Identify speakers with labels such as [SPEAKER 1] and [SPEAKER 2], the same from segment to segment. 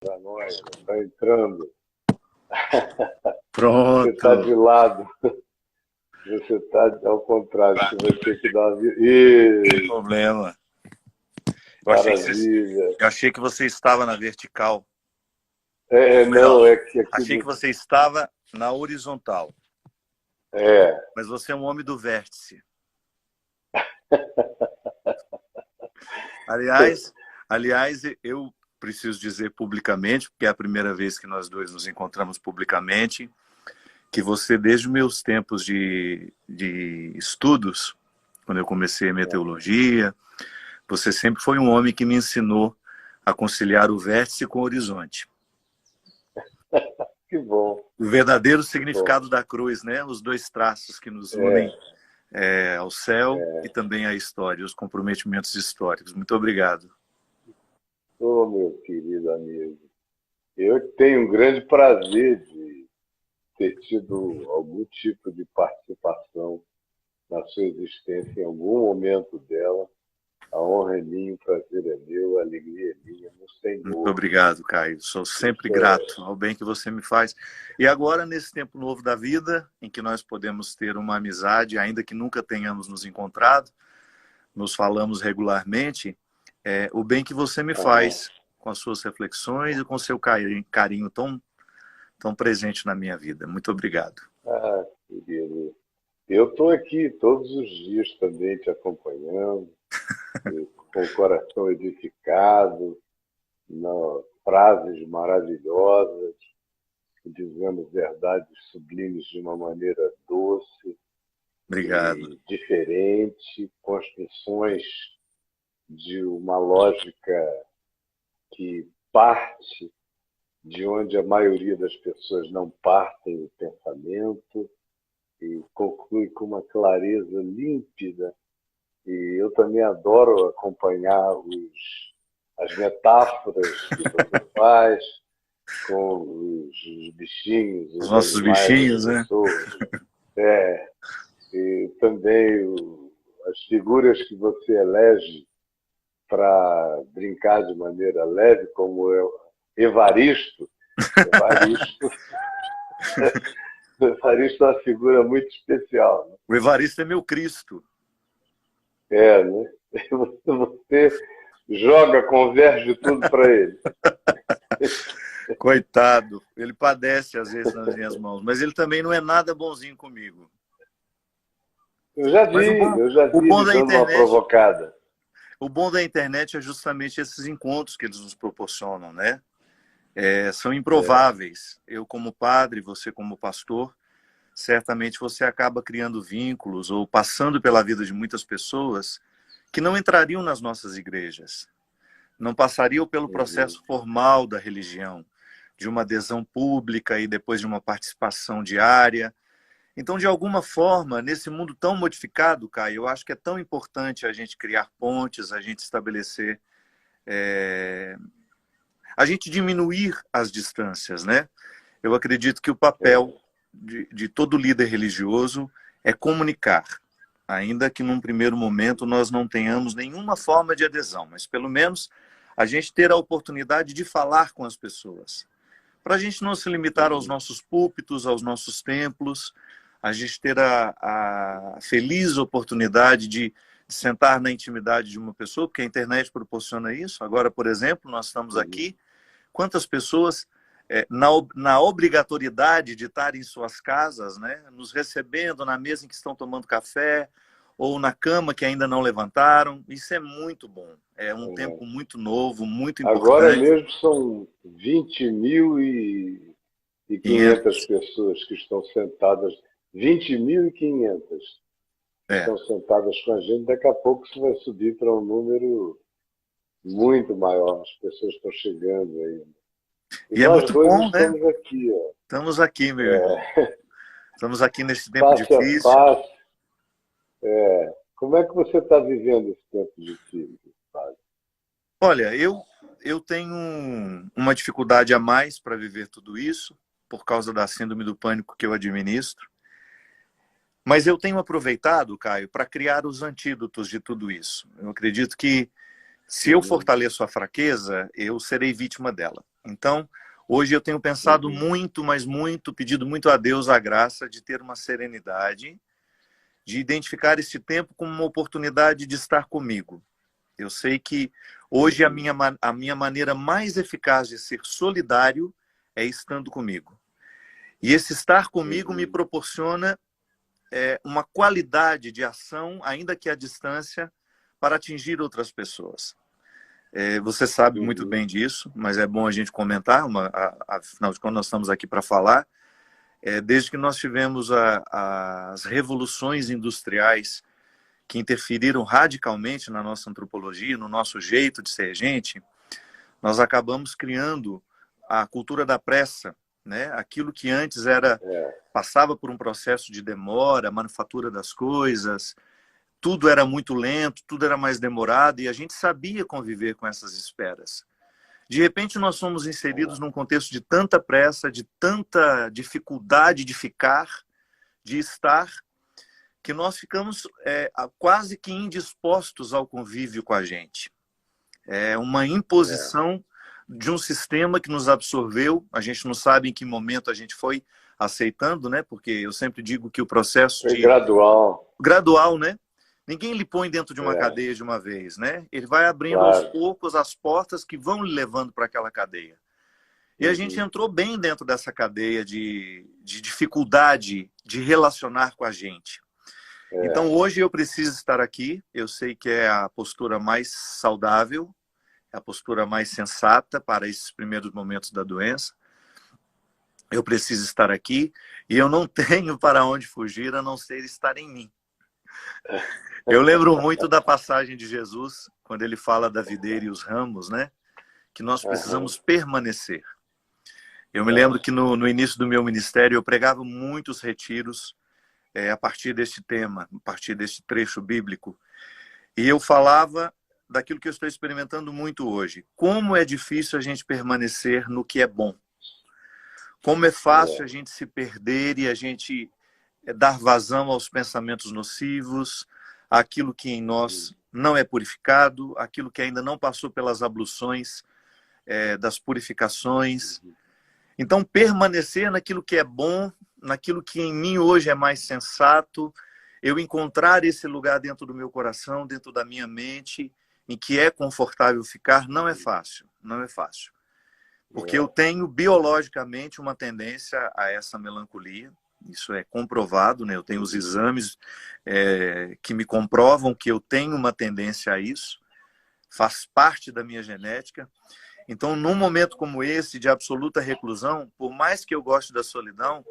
[SPEAKER 1] para nós, está entrando.
[SPEAKER 2] Pronto.
[SPEAKER 1] Você está de lado. Você está ao contrário, você vai ter que dar...
[SPEAKER 2] Não tem problema.
[SPEAKER 1] Maravilha.
[SPEAKER 2] Eu achei que você estava na vertical.
[SPEAKER 1] Não, é que aqui...
[SPEAKER 2] Achei que você estava na horizontal. Mas você é um homem do vértice. Aliás, eu preciso dizer publicamente, porque é a primeira vez que nós dois nos encontramos publicamente, que você, desde os meus tempos de estudos, quando eu comecei a meteorologia, você sempre foi um homem que me ensinou a conciliar o vértice com o horizonte.
[SPEAKER 1] Que bom.
[SPEAKER 2] O verdadeiro significado da cruz, né? Os dois traços que nos unem ao céu e também à história, os comprometimentos históricos. Muito obrigado.
[SPEAKER 1] Meu querido amigo, eu tenho um grande prazer de ter tido algum tipo de participação na sua existência em algum momento dela. A honra é minha, o prazer é meu, a alegria é minha, no Senhor.
[SPEAKER 2] Muito obrigado, Caio. Sou sempre grato ao bem que você me faz. E agora, nesse tempo novo da vida, em que nós podemos ter uma amizade, ainda que nunca tenhamos nos encontrado, nos falamos regularmente, o bem que você me faz com as suas reflexões e com o seu carinho tão presente na minha vida. Muito obrigado.
[SPEAKER 1] Querido, eu estou aqui todos os dias também te acompanhando, com o coração edificado, frases maravilhosas, dizendo verdades sublimes de uma maneira doce,
[SPEAKER 2] obrigado.
[SPEAKER 1] E diferente, construções de uma lógica que parte de onde a maioria das pessoas não partem o pensamento e conclui com uma clareza límpida. E eu também adoro acompanhar as metáforas que você faz com os bichinhos,
[SPEAKER 2] os nossos
[SPEAKER 1] animais,
[SPEAKER 2] bichinhos,
[SPEAKER 1] né? E também as figuras que você elege para brincar de maneira leve, como Evaristo. Evaristo é uma figura muito especial. Né?
[SPEAKER 2] O Evaristo é meu Cristo.
[SPEAKER 1] Né? Você joga, converge tudo para ele.
[SPEAKER 2] Coitado, ele padece às vezes nas minhas mãos, mas ele também não é nada bonzinho comigo.
[SPEAKER 1] Eu já vi ele dando uma provocada.
[SPEAKER 2] O bom da internet é justamente esses encontros que eles nos proporcionam, né? São improváveis. Eu como padre, você como pastor, certamente você acaba criando vínculos ou passando pela vida de muitas pessoas que não entrariam nas nossas igrejas, não passariam pelo processo formal da religião, de uma adesão pública e depois de uma participação diária. Então, de alguma forma, nesse mundo tão modificado, Caio, eu acho que é tão importante a gente criar pontes, a gente estabelecer, a gente diminuir as distâncias, né? Eu acredito que o papel de todo líder religioso é comunicar, ainda que num primeiro momento nós não tenhamos nenhuma forma de adesão, mas pelo menos a gente ter a oportunidade de falar com as pessoas, para a gente não se limitar aos nossos púlpitos, aos nossos templos, a gente ter a feliz oportunidade de sentar na intimidade de uma pessoa, porque a internet proporciona isso. Agora, por exemplo, nós estamos aqui, quantas pessoas na obrigatoriedade de estar em suas casas, né, nos recebendo na mesa em que estão tomando café, ou na cama que ainda não levantaram. Isso é muito bom. É um tempo muito novo, muito importante.
[SPEAKER 1] Agora mesmo são 20.500 pessoas que estão sentadas, 20.500 estão sentadas com a gente. Daqui a pouco isso vai subir para um número muito maior. As pessoas estão chegando aí.
[SPEAKER 2] E é muito bom, né?
[SPEAKER 1] Estamos aqui.
[SPEAKER 2] Estamos aqui, meu irmão. Estamos aqui nesse tempo difícil.
[SPEAKER 1] Passo. Como é que você está vivendo esse tempo difícil, Fábio?
[SPEAKER 2] Olha, eu tenho uma dificuldade a mais para viver tudo isso, por causa da síndrome do pânico que eu administro. Mas eu tenho aproveitado, Caio, para criar os antídotos de tudo isso. Eu acredito que se eu fortaleço a fraqueza, eu serei vítima dela. Então, hoje eu tenho pensado muito, mas muito, pedido muito a Deus a graça de ter uma serenidade, de identificar este tempo como uma oportunidade de estar comigo. Eu sei que hoje a minha maneira mais eficaz de ser solidário é estando comigo. E esse estar comigo me proporciona uma qualidade de ação, ainda que à distância, para atingir outras pessoas. Você sabe muito bem disso, mas é bom a gente comentar, afinal de contas nós estamos aqui para falar. Desde que nós tivemos as revoluções industriais que interferiram radicalmente na nossa antropologia, no nosso jeito de ser gente, nós acabamos criando a cultura da pressa, né? Aquilo que antes passava por um processo de demora, manufatura das coisas, tudo era muito lento, tudo era mais demorado e a gente sabia conviver com essas esperas. De repente, nós somos inseridos num contexto de tanta pressa, de tanta dificuldade de ficar, de estar, que nós ficamos quase que indispostos ao convívio com a gente. É uma imposição de um sistema que nos absorveu, a gente não sabe em que momento a gente foi aceitando, né? Porque eu sempre digo que o processo
[SPEAKER 1] é gradual.
[SPEAKER 2] Gradual, né? Ninguém lhe põe dentro de uma cadeia de uma vez, né? Ele vai abrindo aos poucos as portas que vão lhe levando para aquela cadeia. E a gente entrou bem dentro dessa cadeia de dificuldade de relacionar com a gente. Então, hoje eu preciso estar aqui. Eu sei que é a postura mais saudável, é a postura mais sensata para esses primeiros momentos da doença. Eu preciso estar aqui e eu não tenho para onde fugir a não ser estar em mim. Eu lembro muito da passagem de Jesus, quando ele fala da videira e os ramos, né? Que nós precisamos permanecer. Eu me lembro que no início do meu ministério eu pregava muitos retiros a partir deste tema, a partir deste trecho bíblico. E eu falava daquilo que eu estou experimentando muito hoje. Como é difícil a gente permanecer no que é bom. Como é fácil a gente se perder e a gente dar vazão aos pensamentos nocivos, aquilo que em nós não é purificado, aquilo que ainda não passou pelas abluções das purificações. Então, permanecer naquilo que é bom, naquilo que em mim hoje é mais sensato, eu encontrar esse lugar dentro do meu coração, dentro da minha mente, em que é confortável ficar, não é fácil, não é fácil. Porque eu tenho biologicamente uma tendência a essa melancolia, isso é comprovado, né? Eu tenho os exames que me comprovam que eu tenho uma tendência a isso, faz parte da minha genética. Então, num momento como esse, de absoluta reclusão, por mais que eu goste da solidão,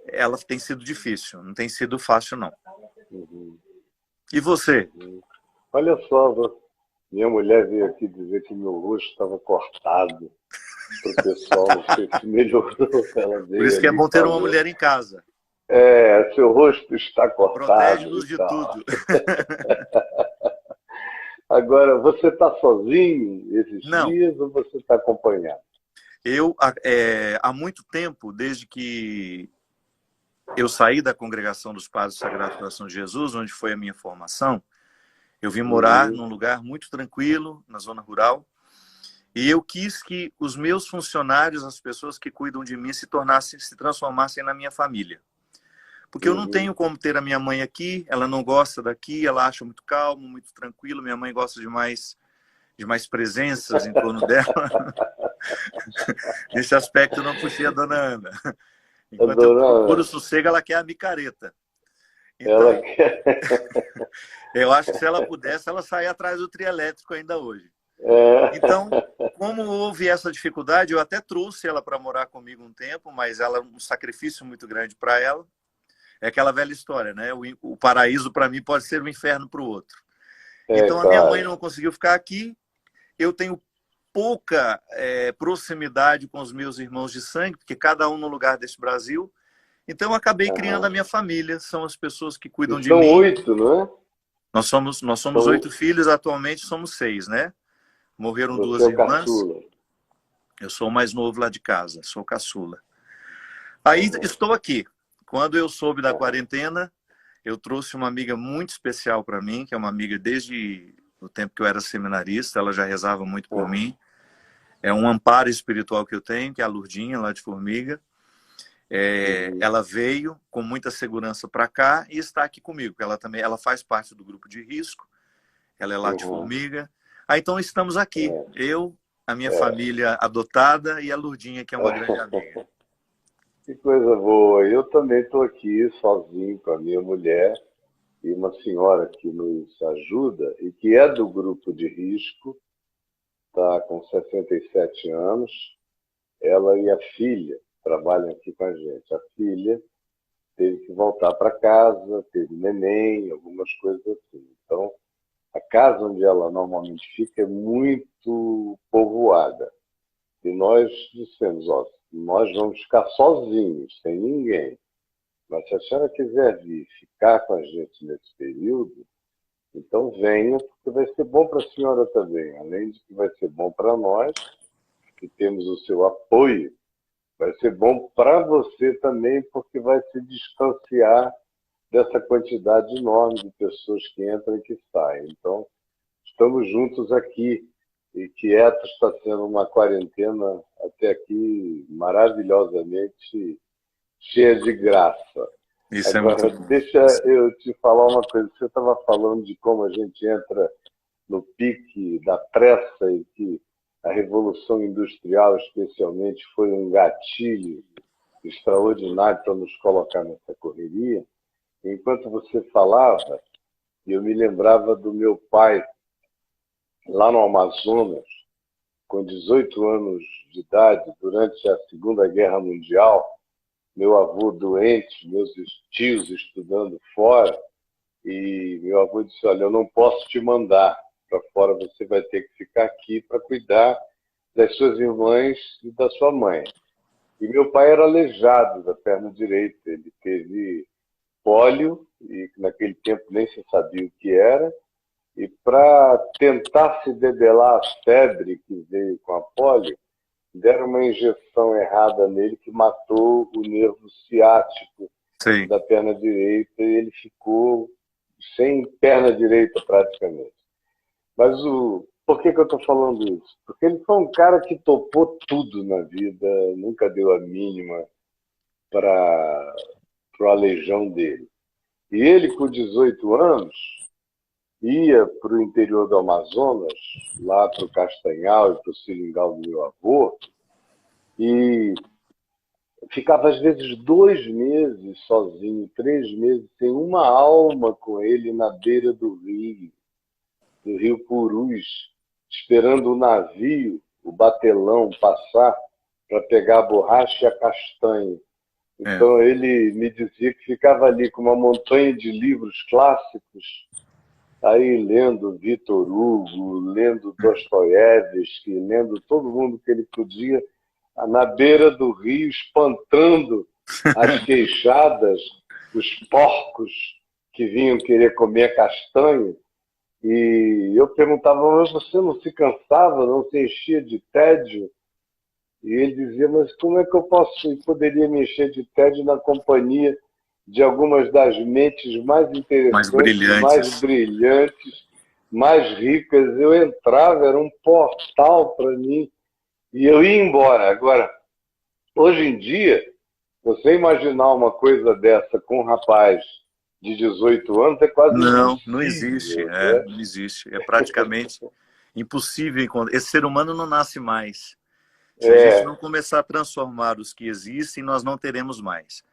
[SPEAKER 2] ela tem sido difícil, não tem sido fácil, não. E você?
[SPEAKER 1] Olha só, minha mulher veio aqui dizer que meu rosto estava cortado. Para o pessoal, não sei se melhorou.
[SPEAKER 2] Por isso que é bom ter uma mulher em casa.
[SPEAKER 1] Seu rosto está cortado.
[SPEAKER 2] Protege-nos de tudo.
[SPEAKER 1] Agora, você está sozinho esses dias ou você está acompanhado?
[SPEAKER 2] Eu, há muito tempo, desde que eu saí da congregação dos Padres do Sagrado Coração de Jesus, onde foi a minha formação, eu vim morar num lugar muito tranquilo, na zona rural, e eu quis que os meus funcionários, as pessoas que cuidam de mim, se transformassem na minha família. Porque eu não tenho como ter a minha mãe aqui, ela não gosta daqui, ela acha muito calmo, muito tranquilo, minha mãe gosta de mais presenças em torno dela. Nesse aspecto eu não puxei a dona Ana. Enquanto eu procuro sossego, ela quer a micareta. Então, eu acho que se ela pudesse, ela saia atrás do trio elétrico ainda hoje. Então, como houve essa dificuldade, eu até trouxe ela para morar comigo um tempo, mas ela um sacrifício muito grande para ela. É aquela velha história, né? O paraíso para mim pode ser o inferno para o outro. Então, a minha mãe não conseguiu ficar aqui. Eu tenho pouca proximidade com os meus irmãos de sangue, porque cada um no lugar desse Brasil. Então, eu acabei criando a minha família. São as pessoas que cuidam de mim.
[SPEAKER 1] São 8, não é?
[SPEAKER 2] Nós somos 8 filhos, atualmente somos 6, né? Morreram 2 irmãs.
[SPEAKER 1] Caçula.
[SPEAKER 2] Eu sou o mais novo lá de casa, sou caçula. Aí estou aqui. Quando eu soube da quarentena, eu trouxe uma amiga muito especial para mim, que é uma amiga desde o tempo que eu era seminarista, ela já rezava muito por mim. É um amparo espiritual que eu tenho, que é a Lurdinha, lá de Formiga. Ela veio com muita segurança para cá e está aqui comigo. Ela faz parte do grupo de risco. Ela é lá de Formiga. Então estamos aqui. Eu, a minha família adotada e a Lurdinha, que é uma grande amiga.
[SPEAKER 1] Que coisa boa. Eu também estou aqui sozinho com a minha mulher e uma senhora que nos ajuda e que é do grupo de risco, está com 67 anos. Ela e a filha trabalham aqui com a gente. A filha teve que voltar para casa, teve neném, algumas coisas assim. Então, a casa onde ela normalmente fica é muito povoada. E nós dissemos, ó, nós vamos ficar sozinhos, sem ninguém. Mas se a senhora quiser vir ficar com a gente nesse período, então venha, porque vai ser bom para a senhora também. Além de que vai ser bom para nós, que temos o seu apoio, vai ser bom para você também, porque vai se distanciar dessa quantidade enorme de pessoas que entram e que saem. Então, estamos juntos aqui e quietos, está sendo uma quarentena até aqui maravilhosamente cheia de graça.
[SPEAKER 2] Isso
[SPEAKER 1] Agora,
[SPEAKER 2] é muito bom.
[SPEAKER 1] deixa eu te falar uma coisa. Você estava falando de como a gente entra no pique da pressa e que a Revolução Industrial, especialmente, foi um gatilho extraordinário para nos colocar nessa correria. Enquanto você falava, eu me lembrava do meu pai, lá no Amazonas, com 18 anos de idade, durante a Segunda Guerra Mundial, meu avô doente, meus tios estudando fora, e meu avô disse, olha, eu não posso te mandar para fora, você vai ter que ficar aqui para cuidar das suas irmãs e da sua mãe. E meu pai era aleijado da perna direita, ele teve pólio, e naquele tempo nem se sabia o que era, e para tentar se debelar a febre que veio com a pólio, deram uma injeção errada nele que matou o nervo ciático
[SPEAKER 2] Sim.
[SPEAKER 1] da perna direita e ele ficou sem perna direita praticamente. Mas por que eu estou falando isso? Porque ele foi um cara que topou tudo na vida, nunca deu a mínima para o aleijão dele. E ele, com 18 anos, ia para o interior do Amazonas, lá para o Castanhal e para o Seringal do meu avô, e ficava às vezes 2 meses sozinho, 3 meses, sem uma alma com ele na beira do Rio Purus, esperando o navio, o batelão, passar para pegar a borracha e a castanha. Então ele me dizia que ficava ali com uma montanha de livros clássicos, aí lendo Victor Hugo, lendo Dostoiévski, lendo todo mundo que ele podia, na beira do rio, espantando as queixadas, os porcos que vinham querer comer castanha. E eu perguntava, mas você não se cansava, não se enchia de tédio? E ele dizia, mas como é que eu poderia me encher de tédio na companhia de algumas das mentes mais interessantes, mais brilhantes, mais ricas? Eu entrava, era um portal para mim, e eu ia embora. Agora, hoje em dia, você imaginar uma coisa dessa com um rapaz de 18 anos é quase impossível.
[SPEAKER 2] Não existe,
[SPEAKER 1] né?
[SPEAKER 2] não existe. É praticamente impossível. Esse ser humano não nasce mais. Se a gente não começar a transformar os que existem, nós não teremos mais.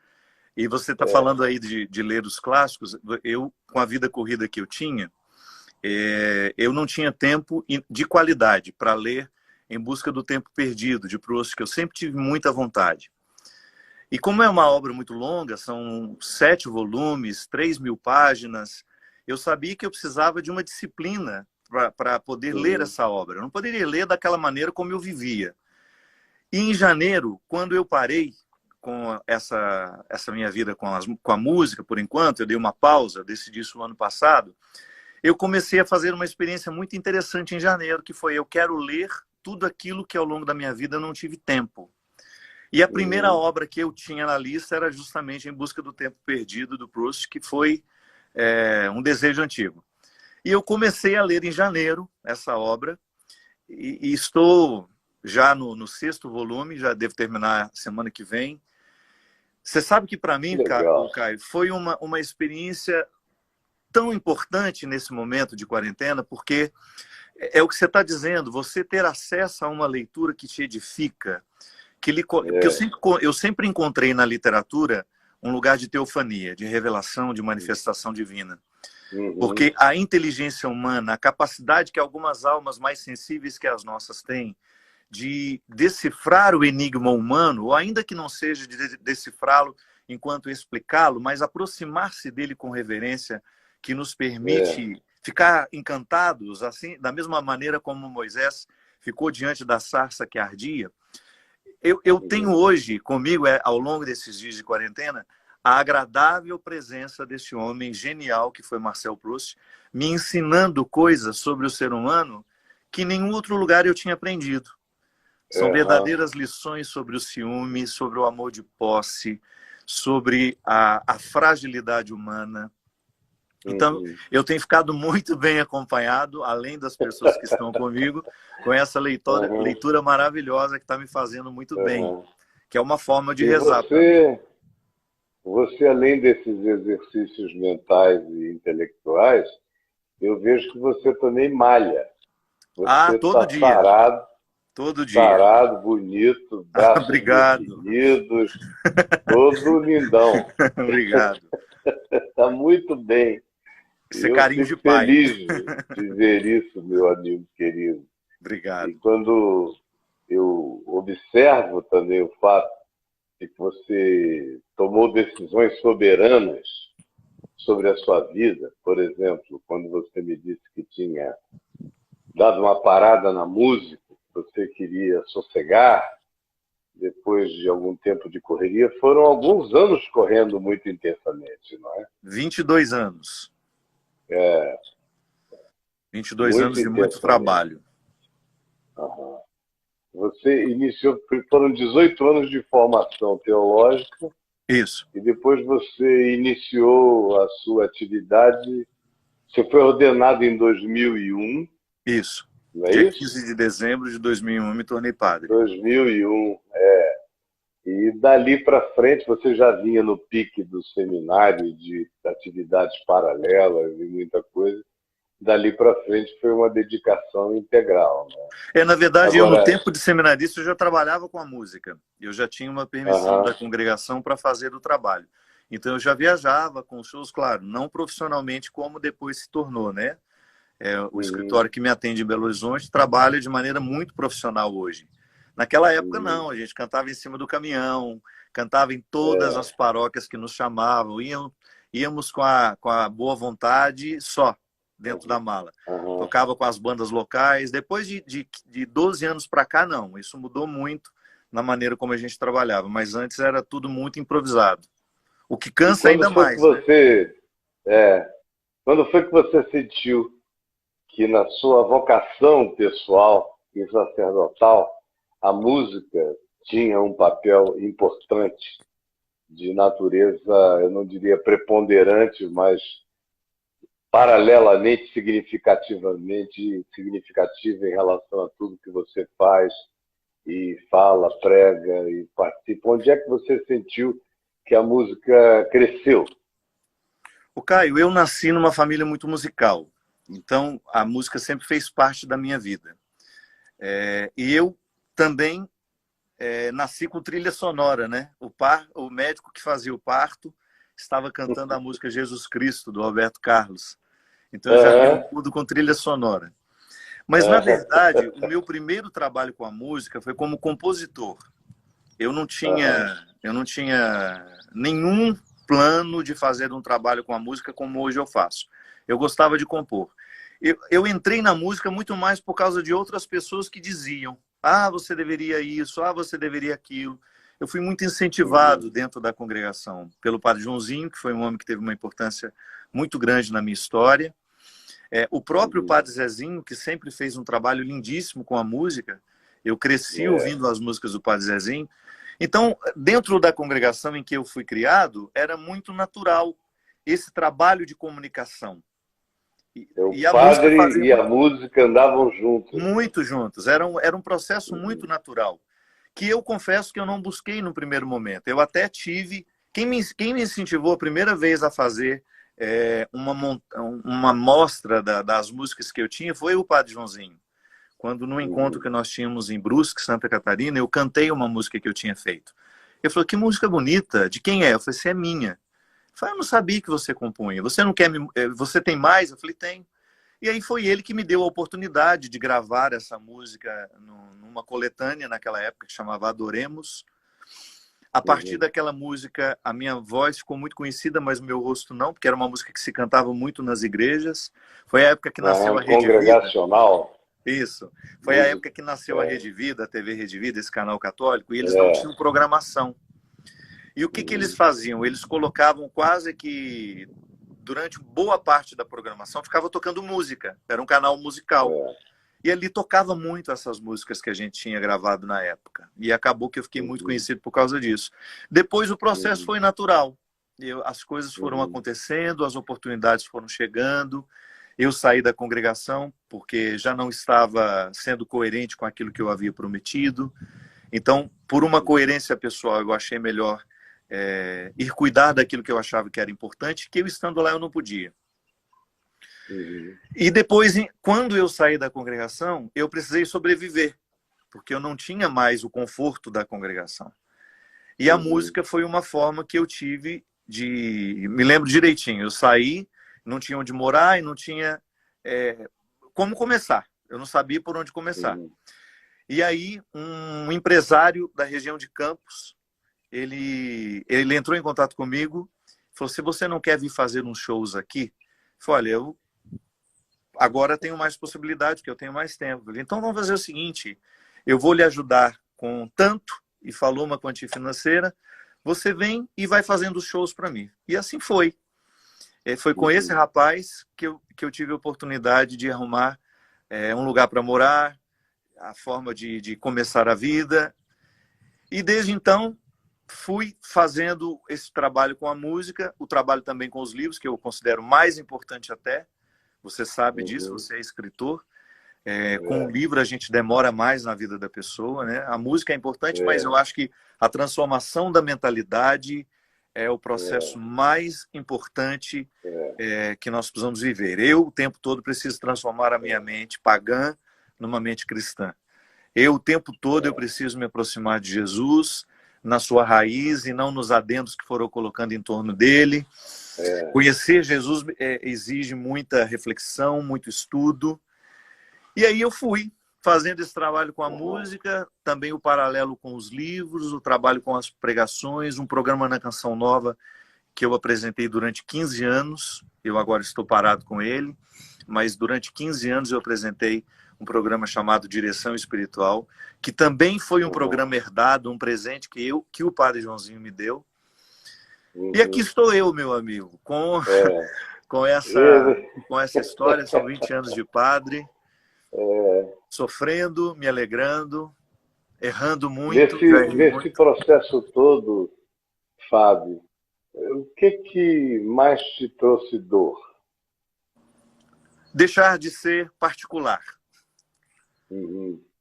[SPEAKER 2] E você está falando aí de ler os clássicos. Eu, com a vida corrida que eu tinha, eu não tinha tempo de qualidade para ler Em Busca do Tempo Perdido, de Proust, que eu sempre tive muita vontade. E como é uma obra muito longa, são 7 volumes, 3.000 páginas, eu sabia que eu precisava de uma disciplina para poder ler essa obra. Eu não poderia ler daquela maneira como eu vivia. E em janeiro, quando eu parei com essa minha vida com a música, por enquanto, eu dei uma pausa, decidi isso no ano passado, eu comecei a fazer uma experiência muito interessante em janeiro, que foi: eu quero ler tudo aquilo que ao longo da minha vida eu não tive tempo. E a primeira obra que eu tinha na lista era justamente Em Busca do Tempo Perdido, do Proust, que foi um desejo antigo. E eu comecei a ler em janeiro essa obra, e estou já no sexto volume, já devo terminar semana que vem. Você sabe que para mim,
[SPEAKER 1] Legal.
[SPEAKER 2] Caio, foi uma experiência tão importante nesse momento de quarentena, porque é o que você está dizendo, você ter acesso a uma leitura que te edifica, porque eu sempre encontrei na literatura um lugar de teofania, de revelação, de manifestação divina. Porque a inteligência humana, a capacidade que algumas almas mais sensíveis que as nossas têm de decifrar o enigma humano, ou ainda que não seja de decifrá-lo enquanto explicá-lo, mas aproximar-se dele com reverência, que nos permite ficar encantados, assim, da mesma maneira como Moisés ficou diante da sarça que ardia. Eu tenho hoje comigo, ao longo desses dias de quarentena, a agradável presença desse homem genial que foi Marcel Proust, me ensinando coisas sobre o ser humano que em nenhum outro lugar eu tinha aprendido. São verdadeiras lições sobre o ciúme, sobre o amor de posse, sobre a fragilidade humana. Então, eu tenho ficado muito bem acompanhado, além das pessoas que estão comigo, com essa leitura maravilhosa que está me fazendo muito bem, que é uma forma de rezar para mim.
[SPEAKER 1] Você, além desses exercícios mentais e intelectuais, eu vejo que você também malha. Você
[SPEAKER 2] todo
[SPEAKER 1] está
[SPEAKER 2] dia.
[SPEAKER 1] sarado,
[SPEAKER 2] Todo dia.
[SPEAKER 1] sarado, bonito, braços
[SPEAKER 2] Obrigado.
[SPEAKER 1] definidos, todo lindão.
[SPEAKER 2] Obrigado.
[SPEAKER 1] Está muito bem.
[SPEAKER 2] Isso é
[SPEAKER 1] Eu
[SPEAKER 2] carinho de
[SPEAKER 1] fico
[SPEAKER 2] pai.
[SPEAKER 1] feliz de ver isso, meu amigo querido.
[SPEAKER 2] Obrigado.
[SPEAKER 1] E quando eu observo também o fato de que você tomou decisões soberanas sobre a sua vida, por exemplo, quando você me disse que tinha dado uma parada na música, você queria sossegar, depois de algum tempo de correria, foram alguns anos correndo muito intensamente, não é?
[SPEAKER 2] 22 anos. 22
[SPEAKER 1] Muito
[SPEAKER 2] anos de muito trabalho.
[SPEAKER 1] Você iniciou, foram 18 anos de formação teológica.
[SPEAKER 2] Isso.
[SPEAKER 1] E depois você iniciou a sua atividade. Você foi ordenado em 2001.
[SPEAKER 2] Isso.
[SPEAKER 1] Não é
[SPEAKER 2] Dia
[SPEAKER 1] isso?
[SPEAKER 2] 15 de dezembro de 2001 me tornei padre.
[SPEAKER 1] 2001, E dali para frente você já vinha no pique do seminário, de atividades paralelas e muita coisa. Dali para frente foi uma dedicação integral. Né?
[SPEAKER 2] Na verdade,
[SPEAKER 1] Agora,
[SPEAKER 2] eu no tempo de seminarista eu já trabalhava com a música. Eu já tinha uma permissão da congregação para fazer o trabalho. Então eu já viajava com shows, claro, não profissionalmente como depois se tornou, né? O escritório que me atende em Belo Horizonte trabalha de maneira muito profissional hoje. Naquela época não, a gente cantava em cima do caminhão, cantava em todas as paróquias que nos chamavam, íamos com a boa vontade só, dentro da mala. Tocava com as bandas locais. Depois de 12 anos para cá, não. Isso mudou muito na maneira como a gente trabalhava. Mas antes era tudo muito improvisado. O que cansa ainda mais.
[SPEAKER 1] Quando foi que você sentiu que na sua vocação pessoal e sacerdotal, a música tinha um papel importante de natureza, eu não diria preponderante, mas paralelamente significativa em relação a tudo que você faz e fala, prega e participa? Onde é que você sentiu que a música cresceu?
[SPEAKER 2] O Caio, eu nasci numa família muito musical, então a música sempre fez parte da minha vida. E eu também nasci com trilha sonora, né? O médico que fazia o parto estava cantando a música Jesus Cristo, do Roberto Carlos. Então eu já vi tudo com trilha sonora. Mas, na verdade, o meu primeiro trabalho com a música foi como compositor. Eu não tinha nenhum plano de fazer um trabalho com a música como hoje eu faço. Eu gostava de compor. Eu entrei na música muito mais por causa de outras pessoas que diziam: ah, você deveria isso, ah, você deveria aquilo. Eu fui muito incentivado dentro da congregação pelo padre Joãozinho, que foi um homem que teve uma importância muito grande na minha história. O próprio padre Zezinho, que sempre fez um trabalho lindíssimo com a música. Eu cresci ouvindo as músicas do padre Zezinho. Então, dentro da congregação em que eu fui criado, era muito natural esse trabalho de comunicação.
[SPEAKER 1] O
[SPEAKER 2] E a música
[SPEAKER 1] padre
[SPEAKER 2] fazia
[SPEAKER 1] e a música andavam juntos.
[SPEAKER 2] muito juntos. Era um processo muito natural, que eu confesso que eu não busquei no primeiro momento. Eu até tive... Quem me incentivou a primeira vez a fazer uma mostra das músicas que eu tinha foi o Padre Joãozinho. Quando no encontro que nós tínhamos em Brusque, Santa Catarina, eu cantei uma música que eu tinha feito. Ele falou, que música bonita, de quem é? Eu falei, você é minha. Ele falou, eu não sabia que você compunha. Você não quer você tem mais? Eu falei, tenho. E aí foi ele que me deu a oportunidade de gravar essa música numa coletânea naquela época que chamava Adoremos. A partir daquela música, a minha voz ficou muito conhecida, mas o meu rosto não, porque era uma música que se cantava muito nas igrejas. Foi a época que nasceu a Rede Vida.
[SPEAKER 1] Congregacional.
[SPEAKER 2] Isso. Foi a época que nasceu a Rede Vida, a TV Rede Vida, esse canal católico, e eles não tinham programação. E o que eles faziam? Eles colocavam quase que, durante boa parte da programação, ficava tocando música. Era um canal musical. E ali tocava muito essas músicas que a gente tinha gravado na época. E acabou que eu fiquei muito conhecido por causa disso. Depois o processo foi natural. As coisas foram acontecendo, as oportunidades foram chegando. Eu saí da congregação porque já não estava sendo coerente com aquilo que eu havia prometido. Então, por uma coerência pessoal, eu achei melhor ir cuidar daquilo que eu achava que era importante, que eu estando lá eu não podia. E depois, quando eu saí da congregação, eu precisei sobreviver, porque eu não tinha mais o conforto da congregação. E a música foi uma forma que eu tive de... Me lembro direitinho, eu saí, não tinha onde morar e não tinha como começar. Eu não sabia por onde começar. E aí, um empresário da região de Campos, ele entrou em contato comigo, falou, se você não quer vir fazer uns shows aqui, eu falei, olha, eu agora tenho mais possibilidade, porque eu tenho mais tempo. Então vamos fazer o seguinte, eu vou lhe ajudar com tanto, e falou uma quantia financeira, você vem e vai fazendo os shows para mim. E assim foi. Foi com esse rapaz que eu tive a oportunidade de arrumar um lugar para morar, a forma de começar a vida. E desde então fui fazendo esse trabalho com a música, o trabalho também com os livros, que eu considero mais importante até. Você sabe disso, você é escritor. Com o livro a gente demora mais na vida da pessoa, né? A música é importante, mas eu acho que a transformação da mentalidade é o processo mais importante que nós precisamos viver. Eu, o tempo todo, preciso transformar a minha mente pagã numa mente cristã. Eu, o tempo todo, eu preciso me aproximar de Jesus na sua raiz e não nos adendos que foram colocando em torno dele. Conhecer Jesus exige muita reflexão, muito estudo. E aí eu fui fazendo esse trabalho com a música, também o paralelo com os livros, o trabalho com as pregações, um programa na Canção Nova que eu apresentei durante 15 anos. Eu agora estou parado com ele, mas durante 15 anos eu apresentei um programa chamado Direção Espiritual, que também foi um programa herdado, um presente que o Padre Joãozinho me deu. E aqui estou eu, meu amigo, com essa história, são 20 anos de padre, sofrendo, me alegrando, errando muito.
[SPEAKER 1] Nesse processo todo, Fábio, o que mais te trouxe dor?
[SPEAKER 2] Deixar de ser particular.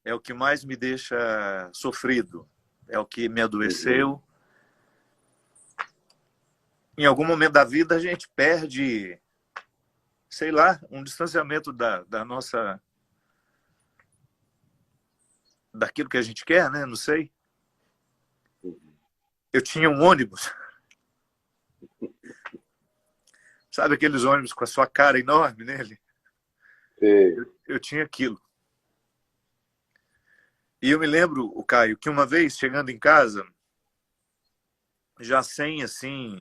[SPEAKER 2] É o que mais me deixa sofrido. É o que me adoeceu. Em algum momento da vida a gente perde, sei lá, um distanciamento da nossa... daquilo que a gente quer, né? Não sei. Eu tinha um ônibus. Sabe aqueles ônibus com a sua cara enorme nele? Eu tinha aquilo. E eu me lembro, o Caio, que uma vez, chegando em casa, já sem, assim,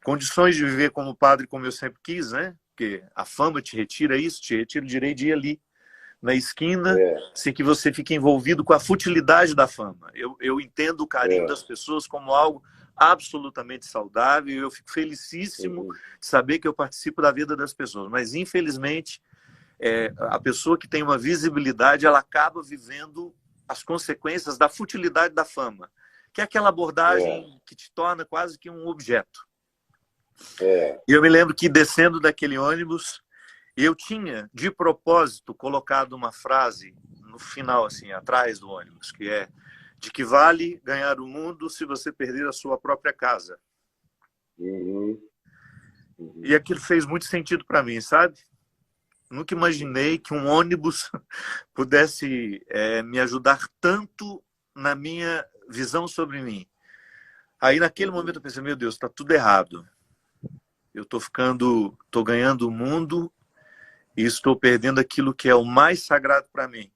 [SPEAKER 2] condições de viver como padre, como eu sempre quis, né? Porque a fama te retira isso, te retira o direito de ir ali na esquina, sem que você fique envolvido com a futilidade da fama. Eu entendo o carinho das pessoas como algo absolutamente saudável, e eu fico felicíssimo de saber que eu participo da vida das pessoas. Mas, infelizmente, a pessoa que tem uma visibilidade, ela acaba vivendo as consequências da futilidade da fama, que é aquela abordagem que te torna quase que um objeto. E eu me lembro que, descendo daquele ônibus, E eu tinha, de propósito, colocado uma frase no final, assim, atrás do ônibus, que é: de que vale ganhar o mundo se você perder a sua própria casa.
[SPEAKER 1] Uhum.
[SPEAKER 2] E aquilo fez muito sentido para mim, sabe? Nunca imaginei que um ônibus pudesse me ajudar tanto na minha visão sobre mim. Aí, naquele momento, eu pensei: meu Deus, está tudo errado. Eu estou ganhando o mundo e estou perdendo aquilo que é o mais sagrado para mim.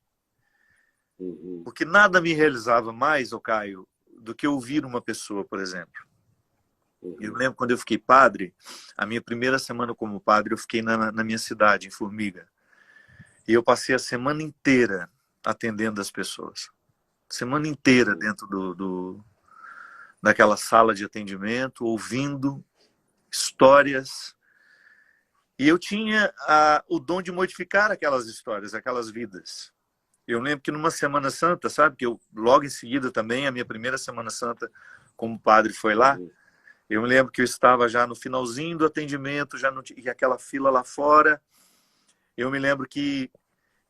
[SPEAKER 2] Porque nada me realizava mais, ô Caio, do que ouvir uma pessoa, por exemplo. Eu lembro quando eu fiquei padre, a minha primeira semana como padre, eu fiquei na minha cidade, em Formiga. E eu passei a semana inteira atendendo as pessoas. Semana inteira dentro daquela sala de atendimento, ouvindo histórias. E eu tinha o dom de modificar aquelas histórias, aquelas vidas. Eu lembro que numa Semana Santa, sabe, que eu logo em seguida também, a minha primeira Semana Santa como padre foi lá, eu me lembro que eu estava já no finalzinho do atendimento, já não tinha aquela fila lá fora. Eu me lembro que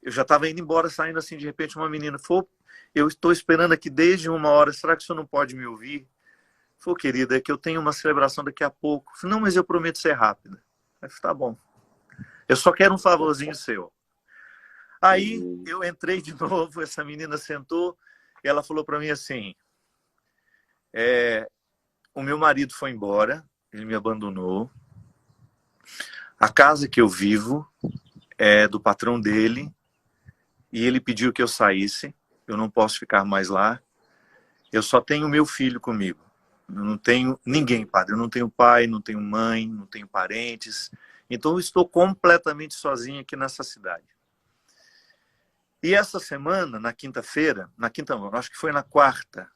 [SPEAKER 2] eu já estava indo embora, saindo assim, de repente uma menina falou: eu estou esperando aqui desde 1 hora, será que o senhor não pode me ouvir? Falei: querida, é que eu tenho uma celebração daqui a pouco. Falei: não, mas eu prometo ser rápida. Eu falei: tá bom. Eu só quero um favorzinho seu. Aí eu entrei de novo, essa menina sentou e ela falou para mim assim: o meu marido foi embora, ele me abandonou. A casa que eu vivo é do patrão dele e ele pediu que eu saísse. Eu não posso ficar mais lá. Eu só tenho meu filho comigo. Eu não tenho ninguém, padre. Eu não tenho pai, não tenho mãe, não tenho parentes. Então eu estou completamente sozinho aqui nessa cidade. E essa semana, na quinta-feira, acho que foi na quarta,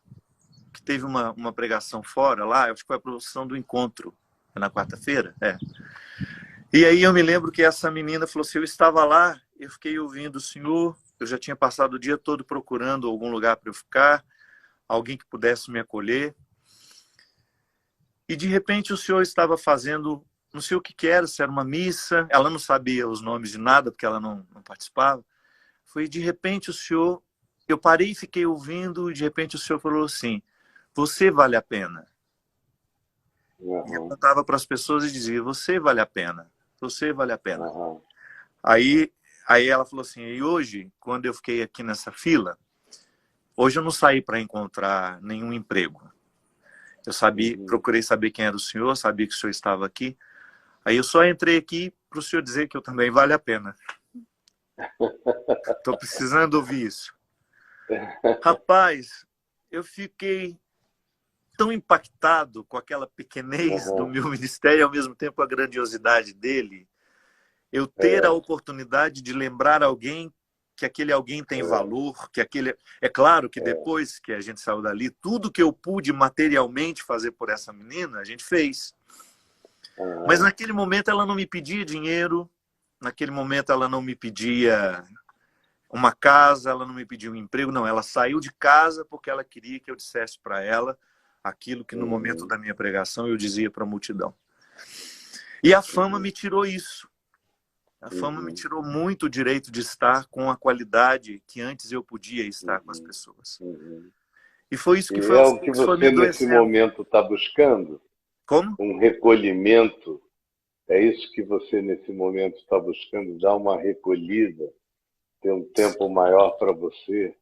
[SPEAKER 2] que teve uma pregação fora lá, acho que foi a procissão do encontro, na quarta-feira, E aí eu me lembro que essa menina falou assim: eu estava lá, eu fiquei ouvindo o senhor, eu já tinha passado o dia todo procurando algum lugar para eu ficar, alguém que pudesse me acolher. E de repente o senhor estava fazendo, não sei o que era, se era uma missa, ela não sabia os nomes de nada, porque ela não participava. Foi de repente o senhor, eu parei e fiquei ouvindo, e de repente o senhor falou assim: você vale a pena. E eu contava para as pessoas e dizia: você vale a pena, você vale a pena. Aí ela falou assim: e hoje, quando eu fiquei aqui nessa fila, hoje eu não saí para encontrar nenhum emprego. Eu procurei saber quem era o senhor, sabia que o senhor estava aqui. Aí eu só entrei aqui para o senhor dizer que eu também vale a pena. Estou precisando ouvir isso. Rapaz, eu fiquei tão impactado com aquela pequenez do meu ministério e ao mesmo tempo a grandiosidade dele. Eu ter a oportunidade de lembrar alguém que aquele alguém tem valor, que aquele... É claro que depois que a gente saiu dali, tudo que eu pude materialmente fazer por essa menina, a gente fez. Mas naquele momento ela não me pedia dinheiro, naquele momento ela não me pedia uma casa, ela não me pediu um emprego, não. Ela saiu de casa porque ela queria que eu dissesse para ela aquilo que no momento da minha pregação eu dizia para a multidão. E a fama me tirou isso. A fama me tirou muito o direito de estar com a qualidade que antes eu podia estar com as pessoas. E foi isso que foi,
[SPEAKER 1] é o que você nesse momento está buscando?
[SPEAKER 2] Como?
[SPEAKER 1] Um recolhimento. É isso que você nesse momento está buscando? Dar uma recolhida, ter um tempo maior para você,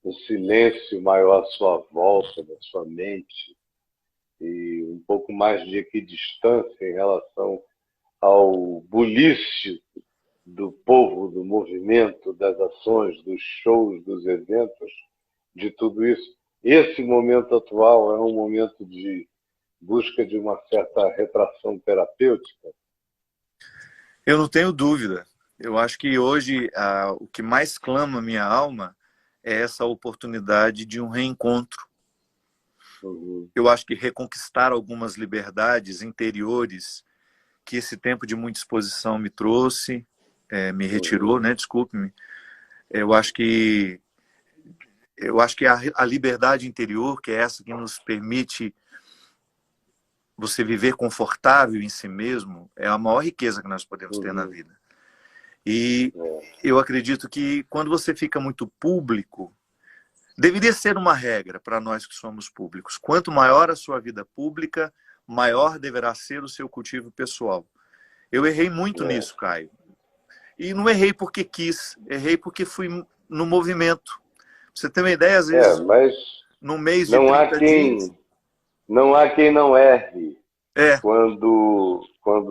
[SPEAKER 1] um silêncio maior à sua volta, na sua mente, e um pouco mais de equidistância em relação ao bulício do povo, do movimento, das ações, dos shows, dos eventos, de tudo isso. Esse momento atual é um momento de busca de uma certa retração terapêutica?
[SPEAKER 2] Eu não tenho dúvida. Eu acho que hoje o que mais clama a minha alma é essa oportunidade de um reencontro. Eu acho que reconquistar algumas liberdades interiores que esse tempo de muita exposição me trouxe, me retirou, né? Desculpe-me. Eu acho que a liberdade interior, que é essa que nos permite você viver confortável em si mesmo, é a maior riqueza que nós podemos ter na vida. E eu acredito que quando você fica muito público, deveria ser uma regra para nós que somos públicos. Quanto maior a sua vida pública, maior deverá ser o seu cultivo pessoal. Eu errei muito nisso, Caio. E não errei porque quis, errei porque fui no movimento. Pra você ter uma ideia, às vezes,
[SPEAKER 1] mas
[SPEAKER 2] num mês de
[SPEAKER 1] não há
[SPEAKER 2] 30 dias...
[SPEAKER 1] não há quem não erre
[SPEAKER 2] É,
[SPEAKER 1] quando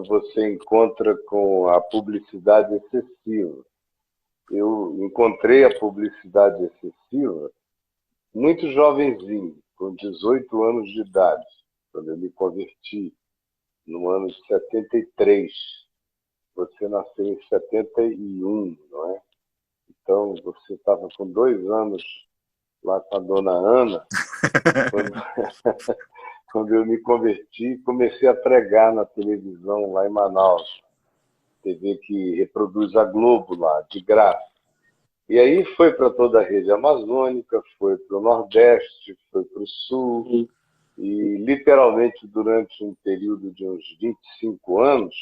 [SPEAKER 1] você encontra com a publicidade excessiva. Eu encontrei a publicidade excessiva muito jovenzinho, com 18 anos de idade, quando eu me converti, no ano de 73. Você nasceu em 71, não é? Então, você estava com 2 anos lá com a dona Ana, quando, quando eu me converti, comecei a pregar na televisão lá em Manaus, TV que reproduz a Globo lá, de graça. E aí foi para toda a rede amazônica, foi para o Nordeste, foi para o Sul, e literalmente durante um período de uns 25 anos,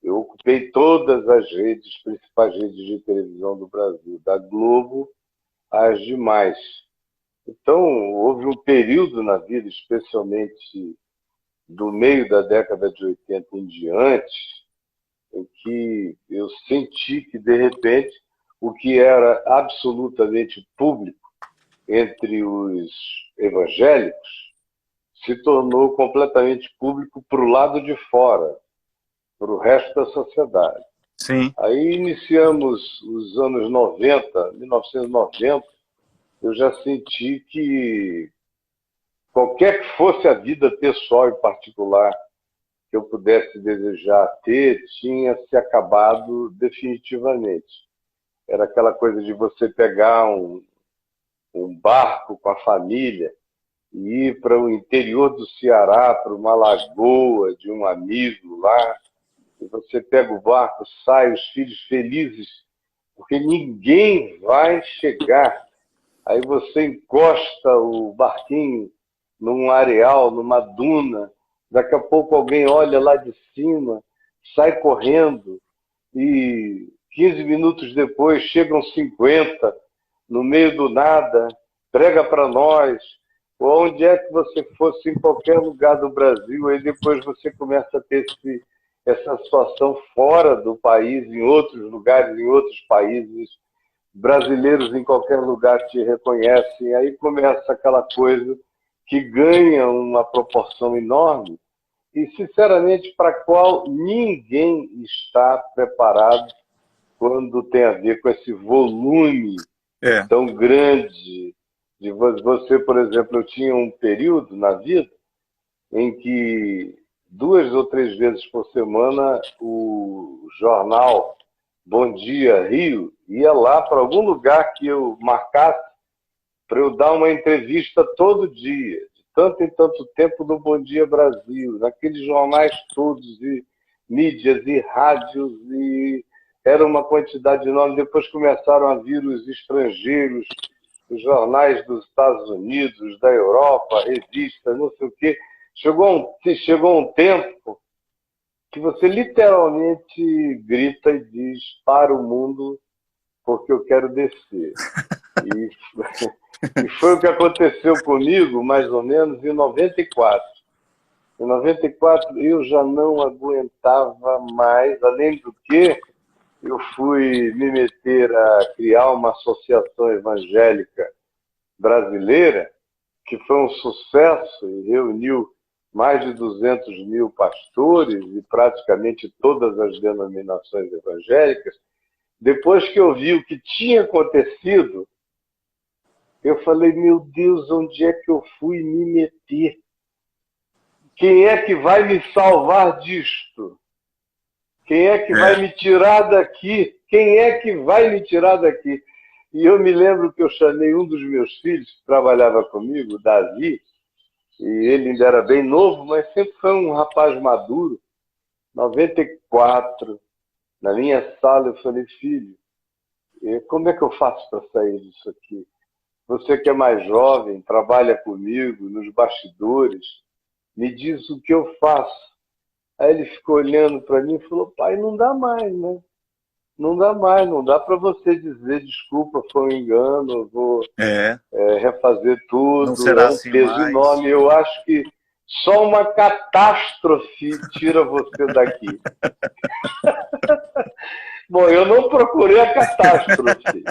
[SPEAKER 1] eu ocupei todas as redes, principais redes de televisão do Brasil, da Globo às demais. Então, houve um período na vida, especialmente do meio da década de 80 em diante, em que eu senti que, de repente, o que era absolutamente público entre os evangélicos se tornou completamente público para o lado de fora, para o resto da sociedade.
[SPEAKER 2] sim.
[SPEAKER 1] Aí iniciamos os anos 90, 1990, eu já senti que qualquer que fosse a vida pessoal e particular que eu pudesse desejar ter, tinha se acabado definitivamente. Era aquela coisa de você pegar um barco com a família e ir para o interior do Ceará, para uma lagoa de um amigo lá, e você pega o barco, sai, os filhos felizes, porque ninguém vai chegar. Aí você encosta o barquinho num areal, numa duna, daqui a pouco alguém olha lá de cima, sai correndo, e 15 minutos depois chegam 50 no meio do nada, prega para nós, ou onde é que você fosse, em qualquer lugar do Brasil, aí depois você começa a ter essa situação fora do país, em outros lugares, em outros países, brasileiros em qualquer lugar te reconhecem, aí começa aquela coisa que ganha uma proporção enorme e, sinceramente, para a qual ninguém está preparado quando tem a ver com esse volume tão grande de você. Por exemplo, eu tinha um período na vida em que 2 ou 3 vezes por semana o jornal Bom Dia Rio ia lá para algum lugar que eu marcasse para eu dar uma entrevista todo dia, de tanto em tanto tempo no Bom Dia Brasil, naqueles jornais todos, e mídias e rádios, e era uma quantidade enorme. Depois começaram a vir os estrangeiros, os jornais dos Estados Unidos, da Europa, revistas, não sei o quê. Chegou um tempo que você literalmente grita e diz para o mundo porque eu quero descer. E foi o que aconteceu comigo, mais ou menos, em 94. Em 94 eu já não aguentava mais, além do que eu fui me meter a criar uma associação evangélica brasileira, que foi um sucesso e reuniu mais de 200 mil pastores e praticamente todas as denominações evangélicas. Depois que eu vi o que tinha acontecido, eu falei, meu Deus, onde é que eu fui me meter? Quem é que vai me salvar disto? Quem é que vai me tirar daqui? Quem é que vai me tirar daqui? E eu me lembro que eu chamei um dos meus filhos, que trabalhava comigo, Davi, e ele ainda era bem novo, mas sempre foi um rapaz maduro. 94, na minha sala, eu falei, filho, como é que eu faço para sair disso aqui? Você que é mais jovem, trabalha comigo nos bastidores, me diz o que eu faço. Aí ele ficou olhando para mim e falou, pai, não dá mais, né? não dá mais, não dá para você dizer desculpa, foi um engano, eu vou
[SPEAKER 2] É,
[SPEAKER 1] refazer
[SPEAKER 2] não
[SPEAKER 1] tudo, é
[SPEAKER 2] será
[SPEAKER 1] um
[SPEAKER 2] assim
[SPEAKER 1] peso
[SPEAKER 2] mais.
[SPEAKER 1] enorme. Eu acho que só uma catástrofe tira você daqui. Bom, eu não procurei a catástrofe,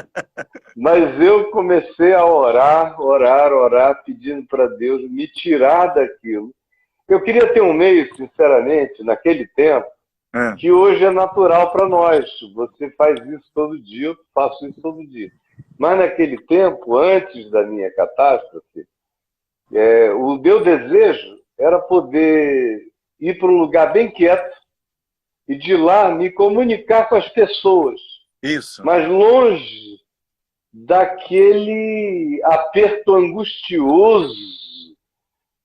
[SPEAKER 1] mas eu comecei a orar, orar, orar, pedindo para Deus me tirar daquilo. Eu queria ter um meio, sinceramente, naquele tempo,
[SPEAKER 2] É,
[SPEAKER 1] que hoje é natural para nós. Você faz isso todo dia, eu faço isso todo dia. Mas naquele tempo, antes da minha catástrofe, o meu desejo era poder ir para um lugar bem quieto e de lá me comunicar com as pessoas,
[SPEAKER 2] isso,
[SPEAKER 1] mas longe daquele aperto angustioso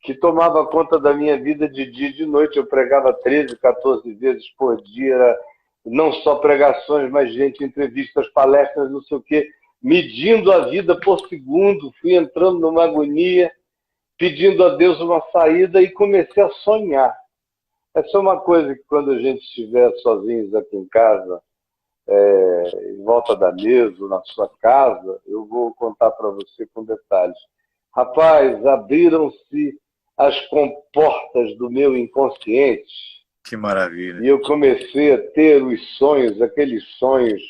[SPEAKER 1] que tomava conta da minha vida de dia e de noite. Eu pregava 13, 14 vezes por dia, era não só pregações, mas gente, entrevistas, palestras, não sei o quê, medindo a vida por segundo, fui entrando numa agonia, pedindo a Deus uma saída e comecei a sonhar. Essa é uma coisa que quando a gente estiver sozinhos aqui em casa, em volta da mesa, na sua casa, eu vou contar para você com detalhes. Rapaz, abriram-se as comportas do meu inconsciente
[SPEAKER 2] que maravilha.
[SPEAKER 1] e eu comecei a ter os sonhos, aqueles sonhos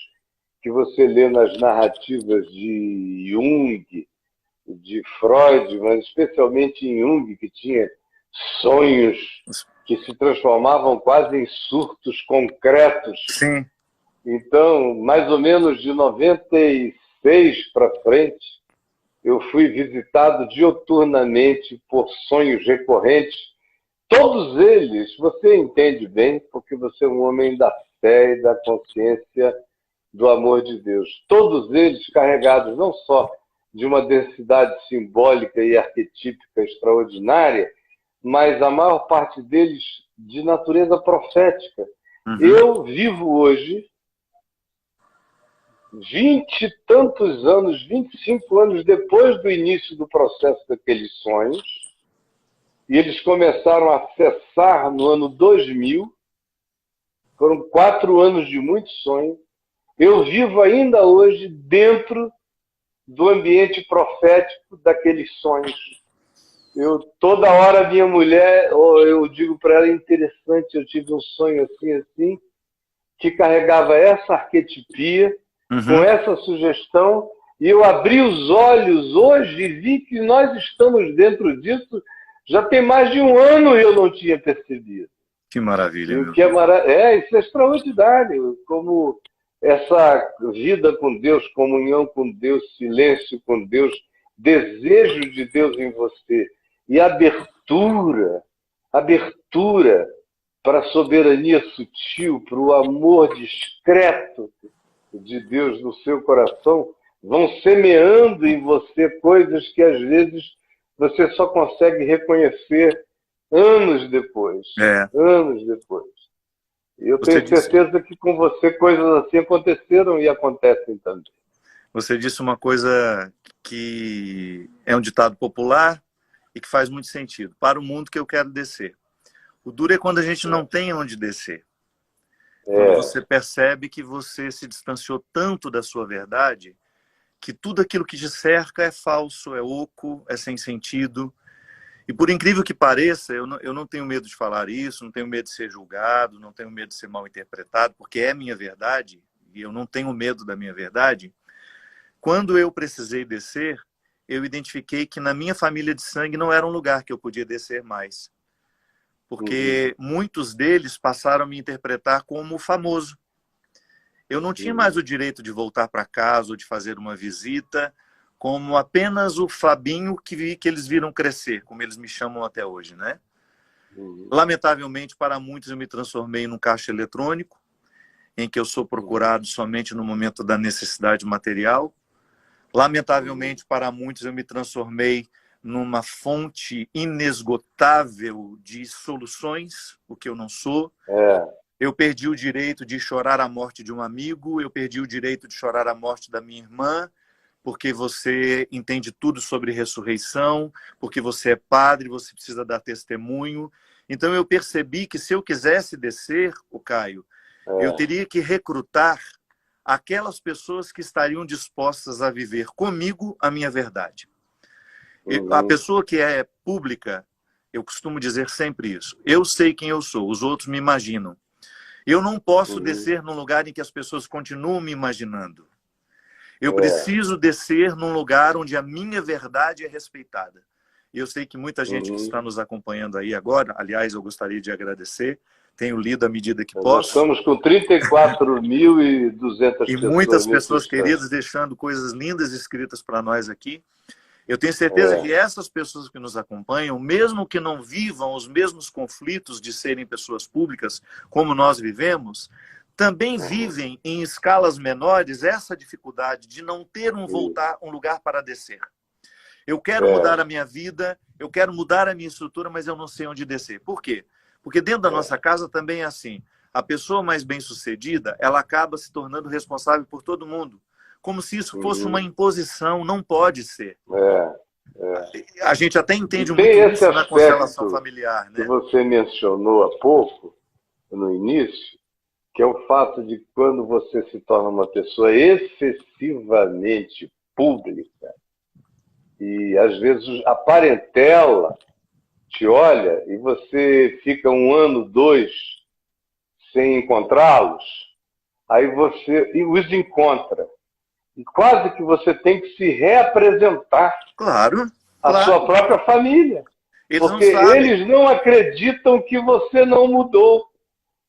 [SPEAKER 1] que você lê nas narrativas de Jung, de Freud, mas especialmente em Jung, que tinha sonhos que se transformavam quase em surtos concretos.
[SPEAKER 2] Sim,
[SPEAKER 1] Então, mais ou menos de 96 para frente, eu fui visitado dioturnamente por sonhos recorrentes. Todos eles, você entende bem, porque você é um homem da fé e da consciência do amor de Deus. Todos eles carregados não só de uma densidade simbólica e arquetípica extraordinária, mas a maior parte deles de natureza profética.
[SPEAKER 2] uhum,
[SPEAKER 1] Eu vivo hoje 20 e tantos anos, 25 anos depois do início do processo daqueles sonhos, e eles começaram a cessar no ano 2000, foram 4 anos de muito sonho. Eu vivo ainda hoje dentro do ambiente profético daqueles sonhos. Toda hora minha mulher, ou eu digo para ela, interessante, eu tive um sonho assim, assim, que carregava essa arquetipia, com
[SPEAKER 2] uhum.
[SPEAKER 1] essa sugestão, e eu abri os olhos hoje e vi que nós estamos dentro disso já tem mais de um ano e eu não tinha percebido.
[SPEAKER 2] Que maravilha,
[SPEAKER 1] E o
[SPEAKER 2] meu
[SPEAKER 1] que é
[SPEAKER 2] querido.
[SPEAKER 1] isso é extraordinário, como essa vida com Deus, comunhão com Deus, silêncio com Deus, desejo de Deus em você e abertura para a soberania sutil, para o amor discreto de Deus no seu coração, vão semeando em você coisas que às vezes você só consegue reconhecer anos depois.
[SPEAKER 2] É,
[SPEAKER 1] Anos depois. E eu
[SPEAKER 2] você
[SPEAKER 1] tenho
[SPEAKER 2] disse,
[SPEAKER 1] certeza que com você coisas assim aconteceram e acontecem também.
[SPEAKER 2] você disse uma coisa que é um ditado popular e que faz muito sentido. Para o mundo que eu quero descer. O duro é quando a gente não tem onde descer. Quando
[SPEAKER 1] É,
[SPEAKER 2] você percebe que você se distanciou tanto da sua verdade, que tudo aquilo que te cerca é falso, é oco, é sem sentido. E por incrível que pareça, eu não tenho medo de falar isso, não tenho medo de ser julgado, não tenho medo de ser mal interpretado, porque é minha verdade, e eu não tenho medo da minha verdade. Quando eu precisei descer, eu identifiquei que na minha família de sangue não era um lugar que eu podia descer mais. Porque muitos deles passaram a me interpretar como famoso. Eu não tinha mais o direito de voltar para casa ou de fazer uma visita, como apenas o Fabinho que eles viram crescer, como eles me chamam até hoje, né? Lamentavelmente, para muitos, eu me transformei num caixa eletrônico, em que eu sou procurado somente no momento da necessidade material. Lamentavelmente, para muitos, eu me transformei numa fonte inesgotável de soluções, o que eu não sou. Eu perdi o direito de chorar a morte de um amigo, eu perdi o direito de chorar a morte da minha irmã, porque você entende tudo sobre ressurreição, porque você é padre, você precisa dar testemunho. Então eu percebi que se eu quisesse descer, o Caio, eu teria que recrutar aquelas pessoas que estariam dispostas a viver comigo a minha verdade. A pessoa que é pública, eu costumo dizer sempre isso. Eu sei quem eu sou, os outros me imaginam. Eu não posso descer num lugar em que as pessoas continuam me imaginando. Eu preciso descer num lugar onde a minha verdade é respeitada. E eu sei que muita gente que está nos acompanhando aí agora, aliás, eu gostaria de agradecer, tenho lido à medida que posso.
[SPEAKER 1] Nós estamos com 34.200 pessoas.
[SPEAKER 2] E muitas pessoas queridas deixando coisas lindas escritas para nós aqui. Eu tenho certeza que essas pessoas que nos acompanham, mesmo que não vivam os mesmos conflitos de serem pessoas públicas como nós vivemos, também vivem em escalas menores essa dificuldade de não ter um lugar para descer. Eu quero mudar a minha vida, eu quero mudar a minha estrutura, mas eu não sei onde descer. Por quê? Porque dentro da nossa casa também é assim. A pessoa mais bem-sucedida, ela acaba se tornando responsável por todo mundo. Como se isso fosse uma imposição, não pode ser. A gente até entende muito isso na constelação familiar, né?
[SPEAKER 1] Que você mencionou há pouco, no início, que é o fato de quando você se torna uma pessoa excessivamente pública, e às vezes a parentela te olha e você fica 1 ano, 2, sem encontrá-los, aí você os encontra. E quase que você tem que se reapresentar à sua própria família. Porque eles não acreditam que você não mudou,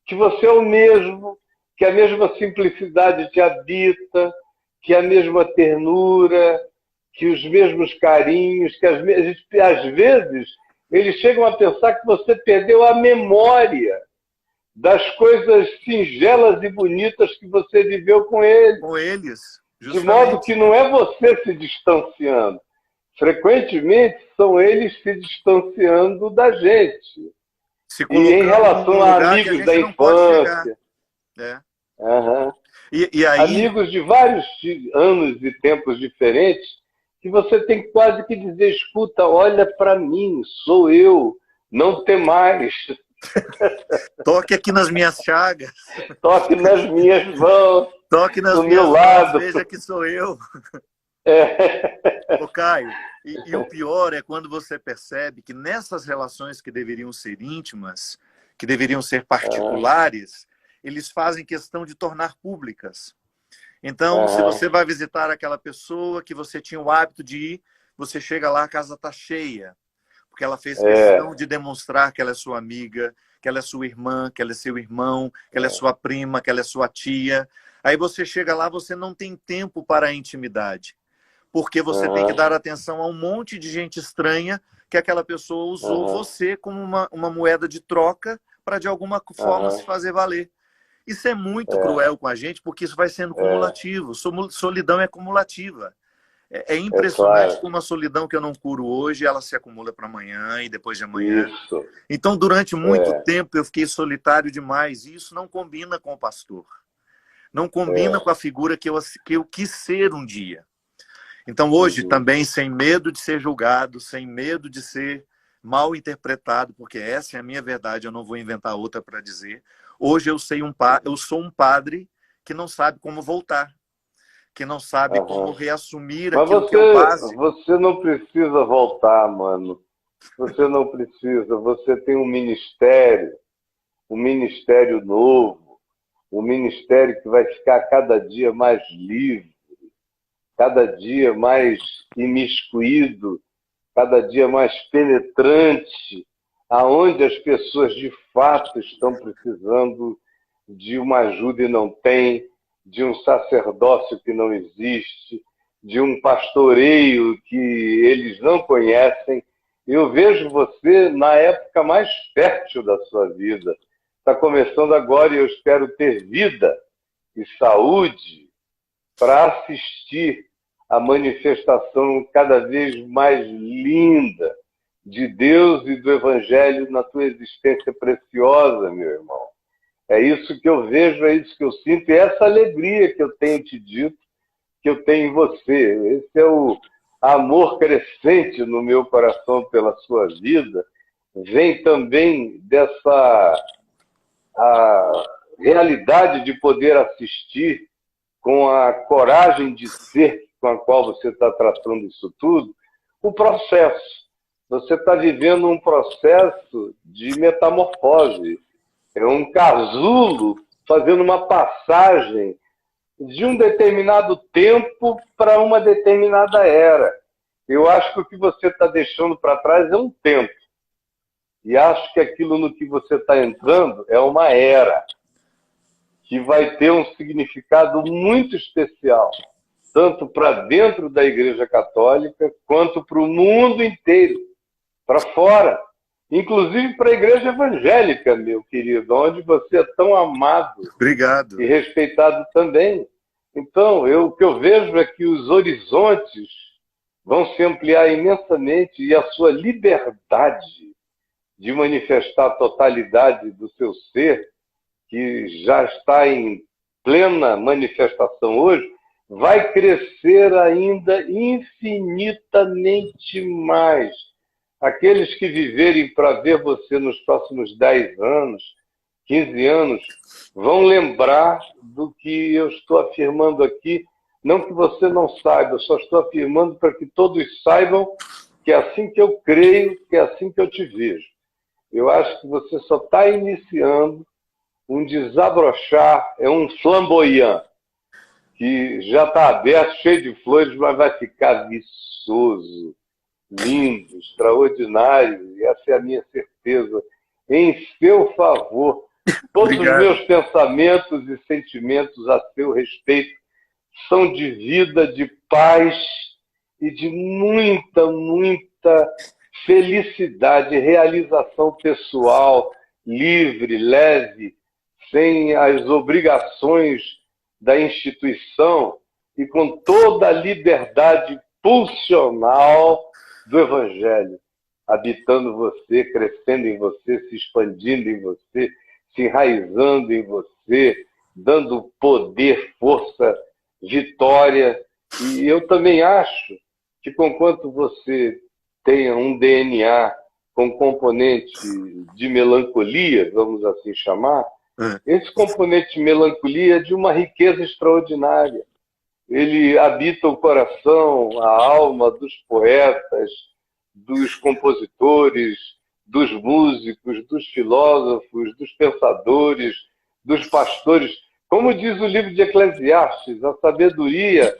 [SPEAKER 1] que você é o mesmo, que a mesma simplicidade te habita, que a mesma ternura, que os mesmos carinhos, que às vezes eles chegam a pensar que você perdeu a memória das coisas singelas e bonitas que você viveu com eles.
[SPEAKER 2] Com eles.
[SPEAKER 1] Justamente. De modo que não é você se distanciando. Frequentemente são eles se distanciando da gente. E em relação a amigos da infância.
[SPEAKER 2] E aí...
[SPEAKER 1] amigos de vários anos e tempos diferentes, que você tem quase que dizer, escuta, olha para mim, sou eu, não tem mais.
[SPEAKER 2] Toque aqui nas minhas chagas.
[SPEAKER 1] Toque nas minhas mãos.
[SPEAKER 2] Toque nas
[SPEAKER 1] do
[SPEAKER 2] minhas
[SPEAKER 1] meu lado.
[SPEAKER 2] Mãos, veja que sou eu. Ô, Caio, e o pior é quando você percebe que nessas relações que deveriam ser íntimas, que deveriam ser particulares, eles fazem questão de tornar públicas. Então, se você vai visitar aquela pessoa que você tinha o hábito de ir, você chega lá, a casa está cheia. Porque ela fez questão de demonstrar que ela é sua amiga, que ela é sua irmã, que ela é seu irmão, que ela é sua prima, que ela é sua tia. Aí você chega lá, você não tem tempo para a intimidade. Porque você tem que dar atenção a um monte de gente estranha que aquela pessoa usou você como uma moeda de troca para, de alguma forma, se fazer valer. Isso é muito cruel com a gente, porque isso vai sendo cumulativo. Solidão é cumulativa. É impressionante como a solidão que eu não curo hoje, ela se acumula para amanhã e depois de amanhã.
[SPEAKER 1] Isso.
[SPEAKER 2] Então, durante muito tempo, eu fiquei solitário demais. E isso não combina com o pastor. Não combina com a figura que eu quis ser um dia. Então, hoje, também, sem medo de ser julgado, sem medo de ser mal interpretado, porque essa é a minha verdade, eu não vou inventar outra para dizer. Hoje eu sou um padre que não sabe como voltar, que não sabe como reassumir aquilo que é o básico.
[SPEAKER 1] Você não precisa voltar, mano. Você não precisa. Você tem um ministério novo, um ministério que vai ficar cada dia mais livre, cada dia mais imiscuído, cada dia mais penetrante, aonde as pessoas de fato estão precisando de uma ajuda e não têm, de um sacerdócio que não existe, de um pastoreio que eles não conhecem. Eu vejo você na época mais fértil da sua vida. Está começando agora e eu espero ter vida e saúde para assistir a manifestação cada vez mais linda de Deus e do Evangelho na tua existência preciosa, meu irmão. É isso que eu vejo, é isso que eu sinto, e essa alegria que eu tenho te dito, que eu tenho em você. Esse é o amor crescente no meu coração pela sua vida. Vem também dessa a realidade de poder assistir com a coragem de ser com a qual você está tratando isso tudo, o processo. Você está vivendo um processo de metamorfose. É um casulo fazendo uma passagem de um determinado tempo para uma determinada era. Eu acho que o que você está deixando para trás é um tempo. E acho que aquilo no que você está entrando é uma era que vai ter um significado muito especial, tanto para dentro da Igreja Católica, quanto para o mundo inteiro, para fora. Inclusive para a Igreja Evangélica, meu querido, onde você é tão amado.
[SPEAKER 2] Obrigado.
[SPEAKER 1] E respeitado também. Então, o que eu vejo é que os horizontes vão se ampliar imensamente e a sua liberdade de manifestar a totalidade do seu ser, que já está em plena manifestação hoje, vai crescer ainda infinitamente mais. Aqueles que viverem para ver você nos próximos 10 anos, 15 anos, vão lembrar do que eu estou afirmando aqui. Não que você não saiba, eu só estou afirmando para que todos saibam que é assim que eu creio, que é assim que eu te vejo. Eu acho que você só está iniciando um desabrochar, é um flamboyant, que já está aberto, cheio de flores, mas vai ficar viçoso, lindo, extraordinário, e essa é a minha certeza, em seu favor. Todos os meus pensamentos e sentimentos a seu respeito são de vida, de paz e de muita, muita felicidade, realização pessoal, livre, leve, sem as obrigações da instituição e com toda a liberdade pulsional do Evangelho, habitando você, crescendo em você, se expandindo em você, se enraizando em você, dando poder, força, vitória. E eu também acho que, conquanto você tenha um DNA com componente de melancolia, vamos assim chamar, esse componente de melancolia é de uma riqueza extraordinária. Ele habita o coração, a alma dos poetas, dos compositores, dos músicos, dos filósofos, dos pensadores, dos pastores. Como diz o livro de Eclesiastes, a sabedoria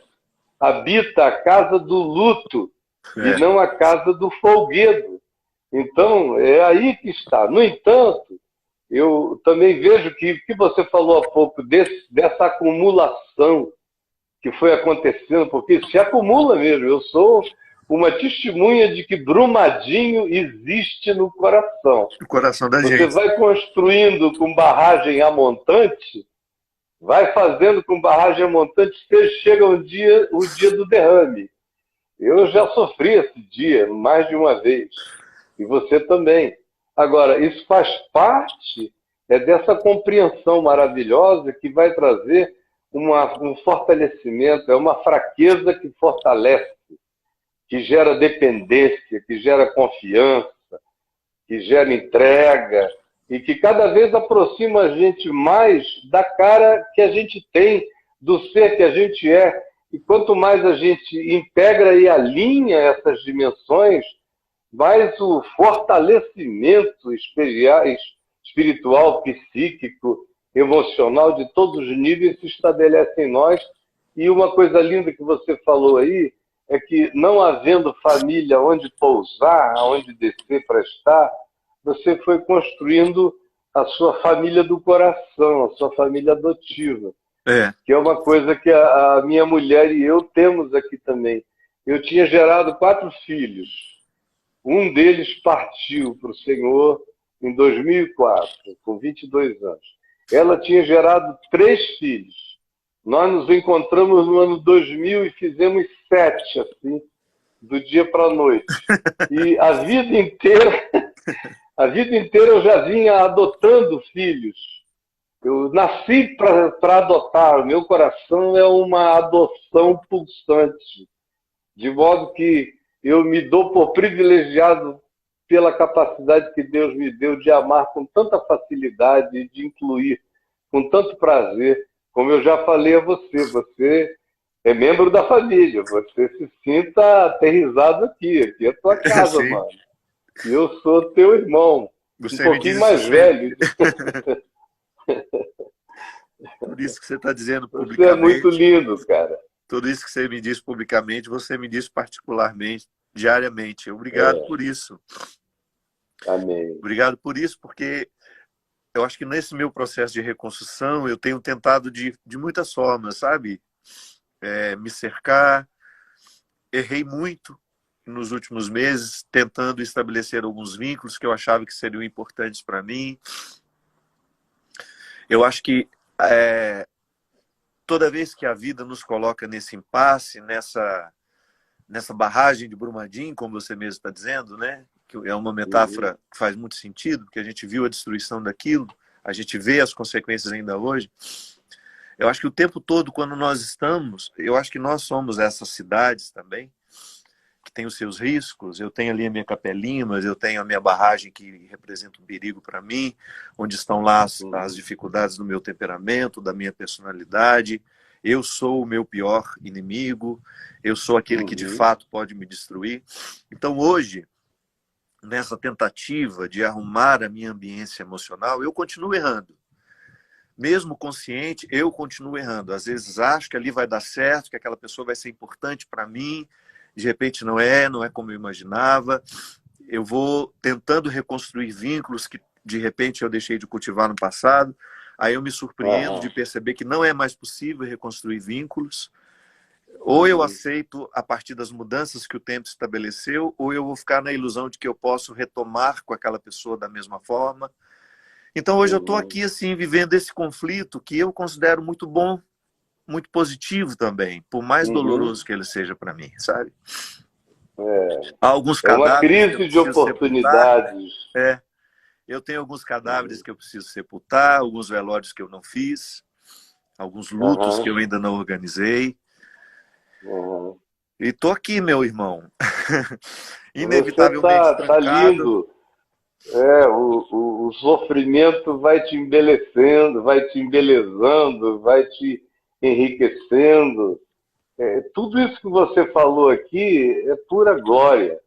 [SPEAKER 1] habita a casa do luto e não a casa do folguedo. Então, é aí que está. No entanto, eu também vejo que você falou há pouco dessa acumulação que foi acontecendo, porque se acumula mesmo. Eu sou uma testemunha de que Brumadinho existe no coração.
[SPEAKER 2] O coração da
[SPEAKER 1] Você
[SPEAKER 2] gente.
[SPEAKER 1] vai construindo com barragem a montante, vai fazendo com barragem a montante, chega o dia do derrame. Eu já sofri esse dia mais de uma vez. E você também. Agora, isso faz parte dessa compreensão maravilhosa que vai trazer um fortalecimento, é uma fraqueza que fortalece, que gera dependência, que gera confiança, que gera entrega e que cada vez aproxima a gente mais da cara que a gente tem, do ser que a gente é. E quanto mais a gente integra e alinha essas dimensões, mais o fortalecimento espiritual, psíquico, emocional de todos os níveis se estabelece em nós. E uma coisa linda que você falou aí é que, não havendo família onde pousar, onde descer para estar, você foi construindo a sua família do coração, a sua família adotiva. Que é uma coisa que a minha mulher e eu temos aqui também. Eu tinha gerado 4 filhos. Um deles partiu para o Senhor em 2004, com 22 anos. Ela tinha gerado 3 filhos. Nós nos encontramos no ano 2000 e fizemos 7, assim, do dia para a noite. E a vida inteira eu já vinha adotando filhos. Eu nasci para adotar. O meu coração é uma adoção pulsante. De modo que eu me dou por privilegiado pela capacidade que Deus me deu de amar com tanta facilidade e de incluir com tanto prazer como eu já falei a você, você é membro da família, você se sinta aterrissado aqui. Aqui é a tua casa,
[SPEAKER 2] Sim.
[SPEAKER 1] mano. E eu sou teu irmão, um
[SPEAKER 2] Você me diz
[SPEAKER 1] pouquinho
[SPEAKER 2] isso
[SPEAKER 1] mais velho.
[SPEAKER 2] sempre. Tudo isso que você está dizendo
[SPEAKER 1] Você é muito
[SPEAKER 2] publicamente,
[SPEAKER 1] lindo, cara.
[SPEAKER 2] tudo isso que você me diz publicamente, você me diz particularmente, diariamente. Obrigado
[SPEAKER 1] É,
[SPEAKER 2] por isso.
[SPEAKER 1] amém.
[SPEAKER 2] Obrigado por isso, porque eu acho que nesse meu processo de reconstrução eu tenho tentado de muitas formas, sabe? Me cercar. Errei muito nos últimos meses, tentando estabelecer alguns vínculos que eu achava que seriam importantes para mim. Eu acho que toda vez que a vida nos coloca nesse impasse, nessa barragem de Brumadinho, como você mesmo está dizendo, né? Que é uma metáfora que faz muito sentido, porque a gente viu a destruição daquilo, a gente vê as consequências ainda hoje. Eu acho que o tempo todo, quando nós estamos, eu acho que nós somos essas cidades também, que tem os seus riscos. Eu tenho ali a minha capelinha, mas eu tenho a minha barragem que representa um perigo para mim, onde estão lá as dificuldades do meu temperamento, da minha personalidade. Eu sou o meu pior inimigo, eu sou aquele que de fato pode me destruir. Então hoje, nessa tentativa de arrumar a minha ambiência emocional, eu continuo errando. Mesmo consciente, eu continuo errando. Às vezes acho que ali vai dar certo, que aquela pessoa vai ser importante para mim, de repente não é como eu imaginava. Eu vou tentando reconstruir vínculos que de repente eu deixei de cultivar no passado. Aí eu me surpreendo de perceber que não é mais possível reconstruir vínculos. Ou eu aceito a partir das mudanças que o tempo estabeleceu, ou eu vou ficar na ilusão de que eu posso retomar com aquela pessoa da mesma forma. Então hoje eu estou aqui assim, vivendo esse conflito que eu considero muito bom, muito positivo também, por mais doloroso que ele seja para mim, sabe? Há alguns
[SPEAKER 1] É uma
[SPEAKER 2] cadáveres que eu
[SPEAKER 1] crise de
[SPEAKER 2] preciso sepultar.
[SPEAKER 1] oportunidades.
[SPEAKER 2] Eu tenho alguns cadáveres que eu preciso sepultar, alguns velórios que eu não fiz, alguns lutos que eu ainda não organizei. E tô aqui, meu irmão. Inevitavelmente
[SPEAKER 1] Você tá
[SPEAKER 2] trancado.
[SPEAKER 1] lindo. O sofrimento vai te embelecendo, vai te embelezando, vai te enriquecendo. Tudo isso que você falou aqui é pura glória,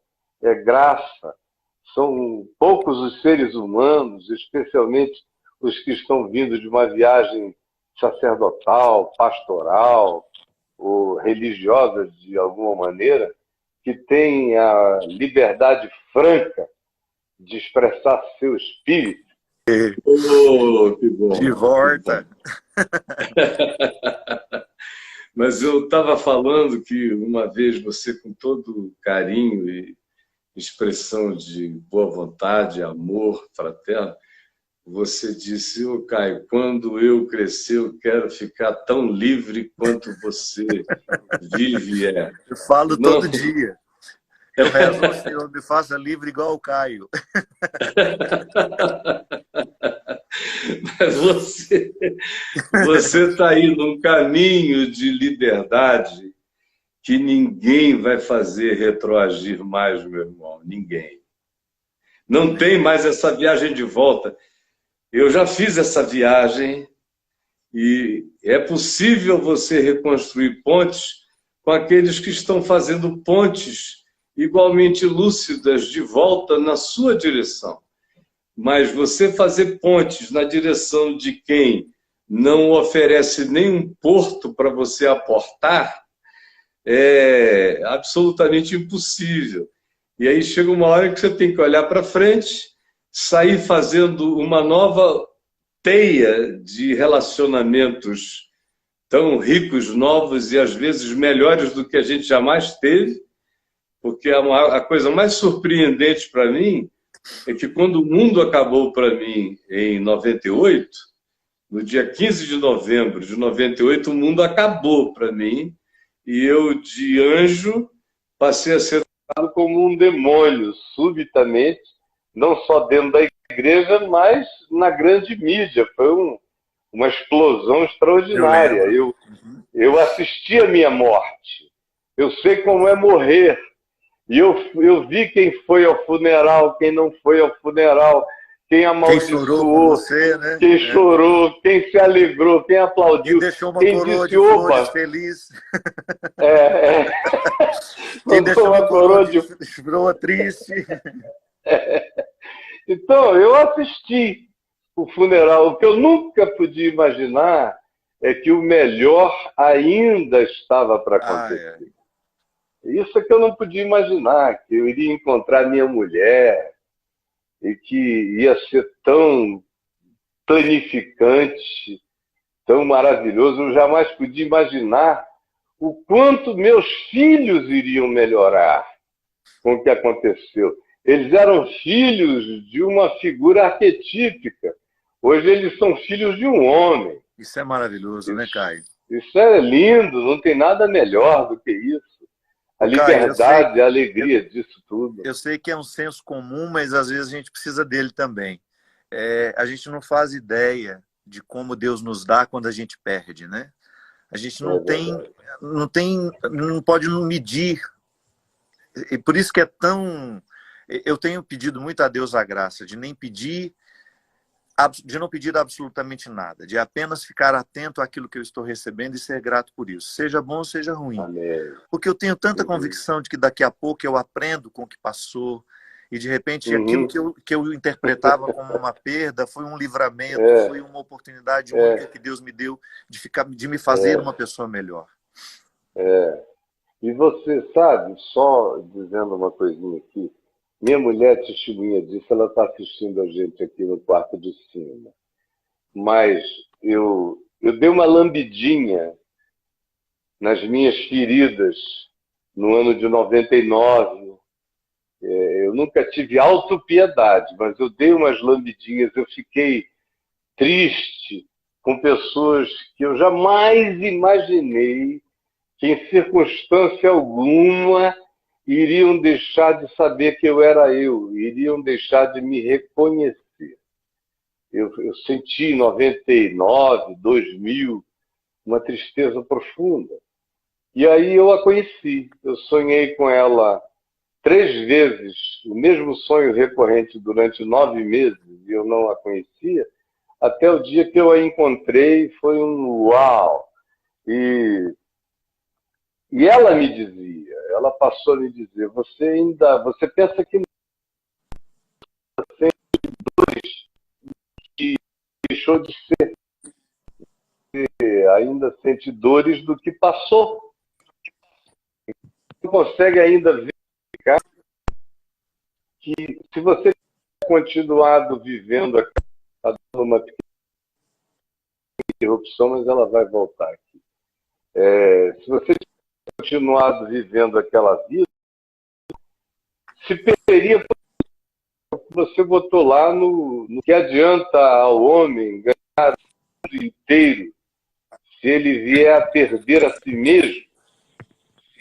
[SPEAKER 1] é graça. São poucos os seres humanos, especialmente os que estão vindo de uma viagem sacerdotal, pastoral ou religiosa de alguma maneira, que têm a liberdade franca de expressar seu espírito.
[SPEAKER 3] Oh, que bom.
[SPEAKER 2] De volta.
[SPEAKER 3] Mas eu estava falando que uma vez você, com todo carinho e expressão de boa vontade, amor fraterno, você disse: ô Caio, quando eu crescer, eu quero ficar tão livre quanto você vive e é.
[SPEAKER 2] Eu falo
[SPEAKER 3] Não.
[SPEAKER 2] todo dia. Eu rezo ao Senhor, me faça livre igual o Caio.
[SPEAKER 3] Você está aí num caminho de liberdade que ninguém vai fazer retroagir mais, meu irmão. Ninguém. Não tem mais essa viagem de volta. Eu já fiz essa viagem e é possível você reconstruir pontes com aqueles que estão fazendo pontes igualmente lúcidas de volta na sua direção. Mas você fazer pontes na direção de quem não oferece nenhum porto para você aportar é absolutamente impossível. E aí chega uma hora que você tem que olhar para frente, sair fazendo uma nova teia de relacionamentos tão ricos, novos e às vezes melhores do que a gente jamais teve, porque a coisa mais surpreendente para mim é que quando o mundo acabou para mim em 98, no dia 15 de novembro de 98, o mundo acabou para mim e eu, de anjo, passei a ser
[SPEAKER 1] tratado como um demônio, subitamente, não só dentro da igreja, mas na grande mídia. Foi uma explosão extraordinária. Eu assisti a minha morte. Eu sei como é morrer. E eu vi quem foi ao funeral, quem não foi ao funeral, quem
[SPEAKER 2] Quem chorou com
[SPEAKER 1] amaldiçoou,
[SPEAKER 2] você, né?
[SPEAKER 1] quem chorou, quem se alegrou, quem
[SPEAKER 2] Quem
[SPEAKER 1] aplaudiu,
[SPEAKER 2] deixou uma
[SPEAKER 1] quem
[SPEAKER 2] coroa
[SPEAKER 1] disse,
[SPEAKER 2] de flores
[SPEAKER 1] opa,
[SPEAKER 2] feliz.
[SPEAKER 1] é, é,
[SPEAKER 2] Quem
[SPEAKER 1] mandou
[SPEAKER 2] deixou uma
[SPEAKER 1] uma
[SPEAKER 2] coroa
[SPEAKER 1] coroa
[SPEAKER 2] de
[SPEAKER 1] de...
[SPEAKER 2] coroa triste.
[SPEAKER 1] Então, eu assisti o funeral. O que eu nunca podia imaginar é que o melhor ainda estava para
[SPEAKER 2] Ah, é.
[SPEAKER 1] acontecer. Isso é que eu não podia imaginar, que eu iria encontrar minha mulher e que ia ser tão planificante, tão maravilhoso. Eu jamais podia imaginar o quanto meus filhos iriam melhorar com o que aconteceu. Eles eram filhos de uma figura arquetípica. Hoje eles são filhos de um homem.
[SPEAKER 2] Isso é maravilhoso, né,
[SPEAKER 1] Isso,
[SPEAKER 2] Caio?
[SPEAKER 1] isso é lindo, não tem nada melhor do que isso. A
[SPEAKER 2] Ô, Caio,
[SPEAKER 1] liberdade, a
[SPEAKER 2] eu,
[SPEAKER 1] alegria disso tudo.
[SPEAKER 2] eu sei que é um senso comum, mas às vezes a gente precisa dele também. A gente não faz ideia de como Deus nos dá quando a gente perde, né? A gente
[SPEAKER 1] É verdade.
[SPEAKER 2] não pode medir. E por isso que é tão... Eu tenho pedido muito a Deus a graça de não pedir absolutamente nada, de apenas ficar atento àquilo que eu estou recebendo e ser grato por isso, seja bom, seja ruim.
[SPEAKER 1] Amém.
[SPEAKER 2] Porque eu tenho tanta
[SPEAKER 1] Uhum.
[SPEAKER 2] convicção de que daqui a pouco eu aprendo com o que passou e, de repente, aquilo
[SPEAKER 1] Uhum.
[SPEAKER 2] que eu interpretava como uma perda foi um livramento,
[SPEAKER 1] É,
[SPEAKER 2] foi uma oportunidade única
[SPEAKER 1] é,
[SPEAKER 2] que Deus me deu de me fazer uma pessoa melhor.
[SPEAKER 1] é. E você sabe, só dizendo uma coisinha aqui, minha mulher testemunha disso, ela está assistindo a gente aqui no quarto de cima. Mas eu dei uma lambidinha nas minhas feridas no ano de 99. Eu nunca tive autopiedade, mas eu dei umas lambidinhas, eu fiquei triste com pessoas que eu jamais imaginei que em circunstância alguma iriam deixar de saber que eu era eu, iriam deixar de me reconhecer. Eu senti em 99, 2000, uma tristeza profunda. E aí eu a conheci. Eu sonhei com ela 3 vezes, o mesmo sonho recorrente durante 9 meses, e eu não a conhecia, até o dia que eu a encontrei, foi um uau! E ela me dizia, ela passou a me dizer, você pensa que você deixou de ser, ainda sente dores do que passou. Não consegue ainda verificar que se você continuado vivendo aqui, está dando uma pequena interrupção, mas ela vai voltar aqui. Se você continuado vivendo aquela vida, se perderia porque você botou lá no que adianta ao homem ganhar o mundo inteiro se ele vier a perder a si mesmo.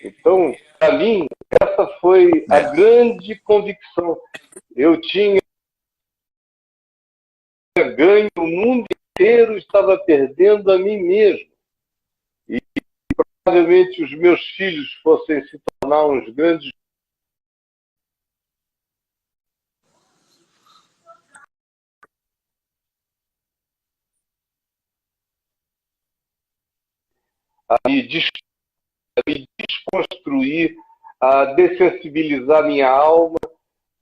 [SPEAKER 1] Então, para mim, essa foi a grande convicção. Eu tinha ganho o mundo inteiro, estava perdendo a mim mesmo. E provavelmente os meus filhos fossem se tornar uns grandes. A me desconstruir, a dessensibilizar minha alma,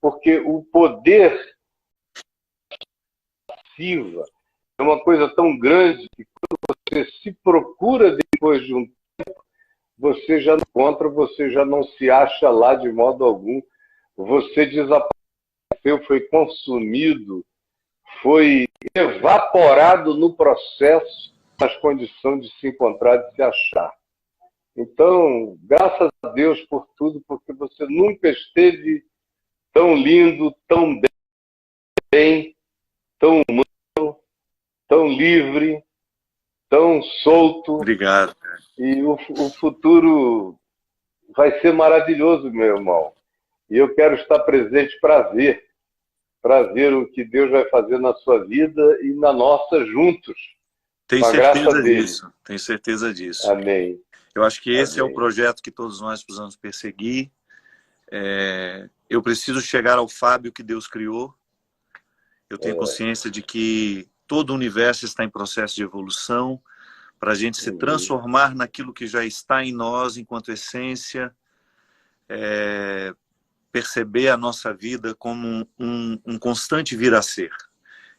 [SPEAKER 1] porque o poder passiva é uma coisa tão grande que quando você se procura depois de um tempo, você já não encontra, você já não se acha lá de modo algum. Você desapareceu, foi consumido, foi evaporado no processo, nas condições de se encontrar, de se achar. Então, graças a Deus por tudo, porque você nunca esteve tão lindo, tão bem, tão humano, tão livre, tão solto.
[SPEAKER 2] Obrigado.
[SPEAKER 1] E o futuro vai ser maravilhoso, meu irmão. E eu quero estar presente para ver o que Deus vai fazer na sua vida e na nossa juntos,
[SPEAKER 2] Tenho
[SPEAKER 1] com a graça
[SPEAKER 2] certeza
[SPEAKER 1] dele.
[SPEAKER 2] disso. Tenho certeza disso.
[SPEAKER 1] Amém.
[SPEAKER 2] Eu acho que esse é o
[SPEAKER 1] Amém.
[SPEAKER 2] projeto que todos nós precisamos perseguir. Eu preciso chegar ao Fábio que Deus criou. Eu tenho consciência de que todo o universo está em processo de evolução para a gente se transformar naquilo que já está em nós enquanto essência, perceber a nossa vida como um constante vir a ser.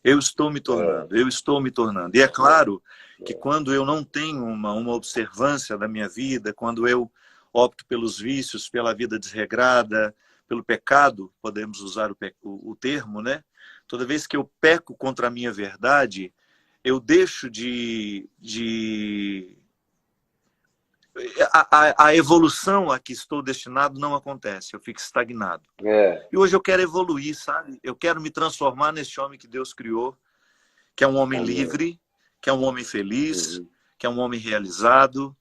[SPEAKER 2] Eu estou me tornando, eu estou me tornando. E é claro que quando eu não tenho uma observância da minha vida, quando eu opto pelos vícios, pela vida desregrada, pelo pecado, podemos usar o termo, né? Toda vez que eu peco contra a minha verdade, eu deixo a evolução a que estou destinado não acontece, eu fico estagnado. E hoje eu quero evoluir, sabe? Eu quero me transformar nesse homem que Deus criou, que é um homem livre, que é um homem feliz, que é um homem realizado,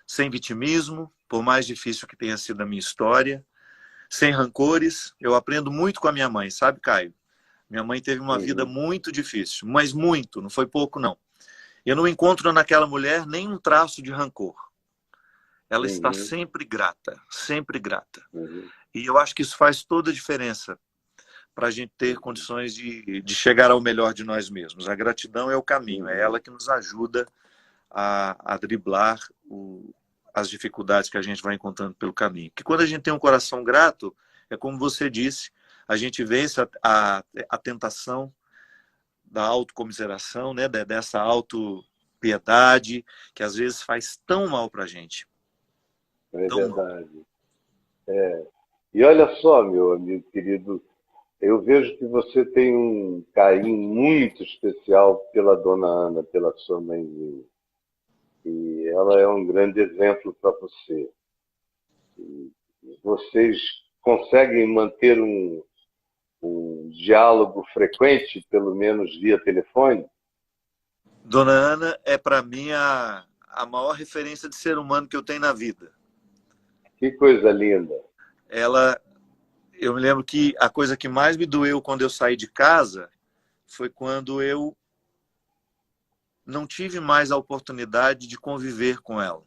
[SPEAKER 2] sem vitimismo, por mais difícil que tenha sido a minha história, sem rancores. Eu aprendo muito com a minha mãe, sabe, Caio? Minha mãe teve uma vida muito difícil, mas muito, não foi pouco, não. Eu não encontro naquela mulher nenhum traço de rancor. Ela está sempre grata, sempre grata. E eu acho que isso faz toda a diferença para a gente ter condições de chegar ao melhor de nós mesmos. A gratidão é o caminho, é ela que nos ajuda a driblar as dificuldades que a gente vai encontrando pelo caminho. Porque quando a gente tem um coração grato, é como você disse, a gente vence a tentação da autocomiseração, né? Dessa autopiedade, que às vezes faz tão mal para a gente.
[SPEAKER 1] É verdade. E olha só, meu amigo querido, eu vejo que você tem um carinho muito especial pela dona Ana, pela sua mãezinha. E ela é um grande exemplo para você. E vocês conseguem manter um diálogo frequente, pelo menos via telefone?
[SPEAKER 2] Dona Ana é, para mim, a maior referência de ser humano que eu tenho na vida.
[SPEAKER 1] Que coisa linda.
[SPEAKER 2] Eu me lembro que a coisa que mais me doeu quando eu saí de casa foi quando eu não tive mais a oportunidade de conviver com ela.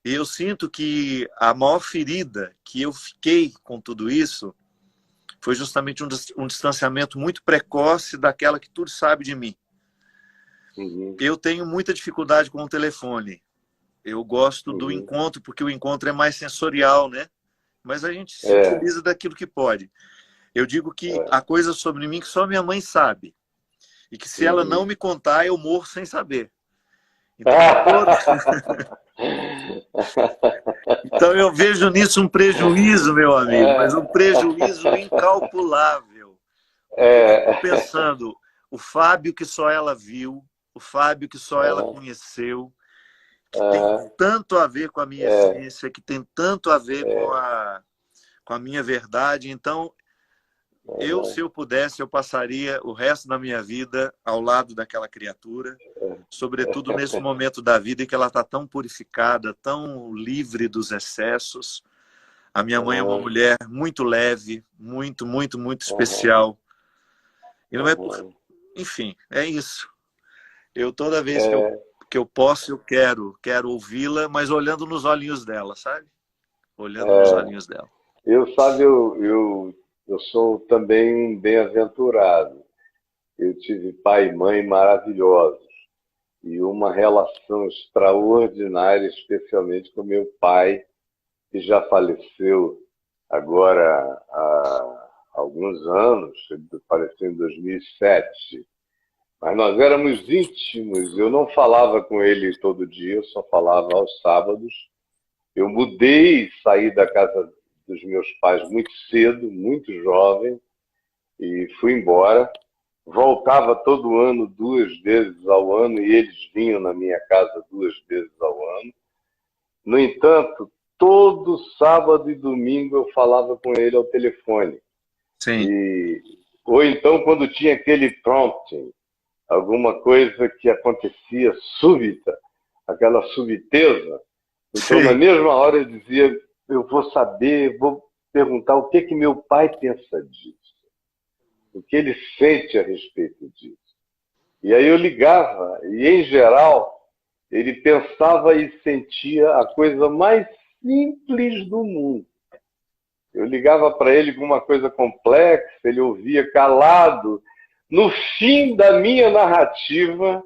[SPEAKER 2] E eu sinto que a maior ferida que eu fiquei com tudo isso foi justamente um distanciamento muito precoce daquela que tudo sabe de mim. Eu tenho muita dificuldade com o telefone. Eu gosto do encontro, porque o encontro é mais sensorial, né? Mas a gente se utiliza daquilo que pode. Eu digo que há coisas sobre mim que só minha mãe sabe. E que se ela não me contar, eu morro sem saber. Então, então eu vejo nisso um prejuízo, meu amigo, mas um prejuízo incalculável. Eu fico pensando, o Fábio que só ela viu, o Fábio que só ela conheceu, que tem tanto a ver com a minha essência, que tem tanto a ver com a minha verdade. Então, se eu pudesse, eu passaria o resto da minha vida ao lado daquela criatura, sobretudo nesse momento da vida em que ela está tão purificada, tão livre dos excessos. A minha mãe é uma mulher muito leve, muito, muito, muito especial. E não é enfim, é isso. Eu, toda vez que eu posso, eu quero ouvi-la, mas olhando nos olhinhos dela, sabe? Olhando nos olhinhos dela.
[SPEAKER 1] Eu sou também um bem-aventurado. Eu tive pai e mãe maravilhosos e uma relação extraordinária, especialmente com meu pai, que já faleceu agora há alguns anos, ele faleceu em 2007. Mas nós éramos íntimos, eu não falava com ele todo dia, eu só falava aos sábados. Eu mudei, saí da casa dos meus pais muito cedo, muito jovem, e fui embora. Voltava todo ano, 2 vezes ao ano, e eles vinham na minha casa 2 vezes ao ano. No entanto, todo sábado e domingo eu falava com ele ao telefone.
[SPEAKER 2] Sim.
[SPEAKER 1] Ou então, quando tinha aquele prompting, alguma coisa que acontecia súbita, aquela subiteza. Então, na mesma hora, eu dizia, eu vou saber, vou perguntar o que meu pai pensa disso, o que ele sente a respeito disso. E aí eu ligava, e em geral, ele pensava e sentia a coisa mais simples do mundo. Eu ligava para ele com uma coisa complexa, ele ouvia calado. No fim da minha narrativa,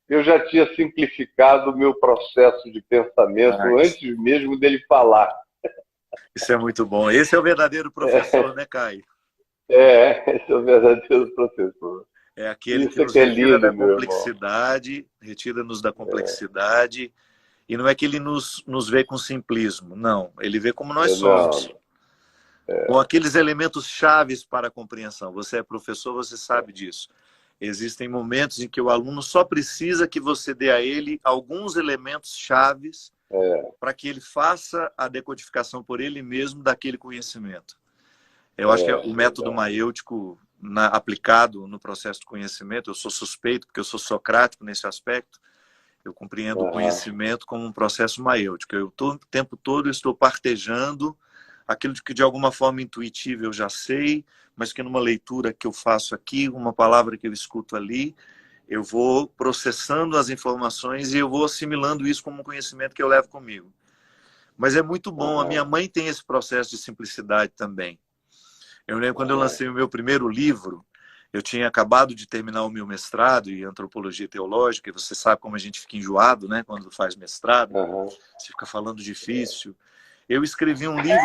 [SPEAKER 1] eu já tinha simplificado o meu processo de pensamento antes mesmo dele falar.
[SPEAKER 2] Isso é muito bom. Esse é o verdadeiro professor, né, Caio?
[SPEAKER 1] Esse é o verdadeiro professor.
[SPEAKER 2] É aquele
[SPEAKER 1] Isso
[SPEAKER 2] que
[SPEAKER 1] é
[SPEAKER 2] nos
[SPEAKER 1] que é
[SPEAKER 2] retira da
[SPEAKER 1] lindo, meu irmão.
[SPEAKER 2] complexidade, retira-nos da complexidade, e não é que ele nos vê com simplismo, não. Ele vê como nós somos,
[SPEAKER 1] Não,
[SPEAKER 2] com aqueles elementos chaves para a compreensão. Você é professor, você sabe disso. Existem momentos em que o aluno só precisa que você dê a ele alguns elementos chaves para que ele faça a decodificação por ele mesmo daquele conhecimento. Eu acho que o método maêutico aplicado no processo de conhecimento, eu sou suspeito porque eu sou socrático nesse aspecto, eu compreendo o conhecimento como um processo maêutico. O tempo todo estou partejando aquilo que de alguma forma intuitiva eu já sei, mas que numa leitura que eu faço aqui, uma palavra que eu escuto ali, eu vou processando as informações e eu vou assimilando isso como um conhecimento que eu levo comigo. Mas é muito bom, a minha mãe tem esse processo de simplicidade também. Eu lembro quando eu lancei o meu primeiro livro, eu tinha acabado de terminar o meu mestrado em antropologia teológica, e você sabe como a gente fica enjoado, né, quando faz mestrado, você fica falando difícil. Eu escrevi um livro,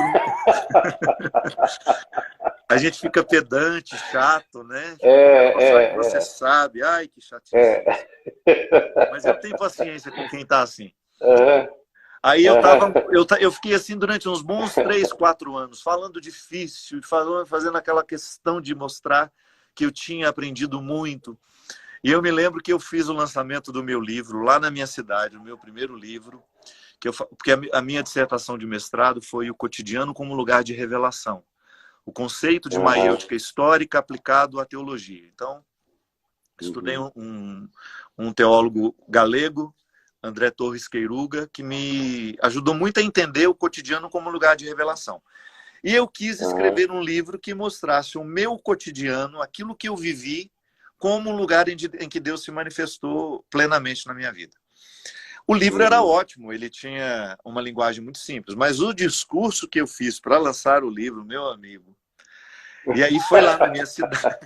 [SPEAKER 2] a gente fica pedante, chato, né? Você sabe, ai que chatice. Mas eu tenho paciência com quem está assim. Aí eu fiquei assim durante uns bons 3, 4 anos, falando difícil, fazendo aquela questão de mostrar que eu tinha aprendido muito. E eu me lembro que eu fiz o lançamento do meu livro lá na minha cidade, o meu primeiro livro, porque a minha dissertação de mestrado foi o cotidiano como lugar de revelação. O conceito de maêutica histórica aplicado à teologia. Então, estudei um teólogo galego, André Torres Queiruga, que me ajudou muito a entender o cotidiano como lugar de revelação. E eu quis escrever um livro que mostrasse o meu cotidiano, aquilo que eu vivi, como um lugar em que Deus se manifestou plenamente na minha vida. O livro era ótimo, ele tinha uma linguagem muito simples, mas o discurso que eu fiz para lançar o livro, meu amigo, e aí foi lá na minha cidade,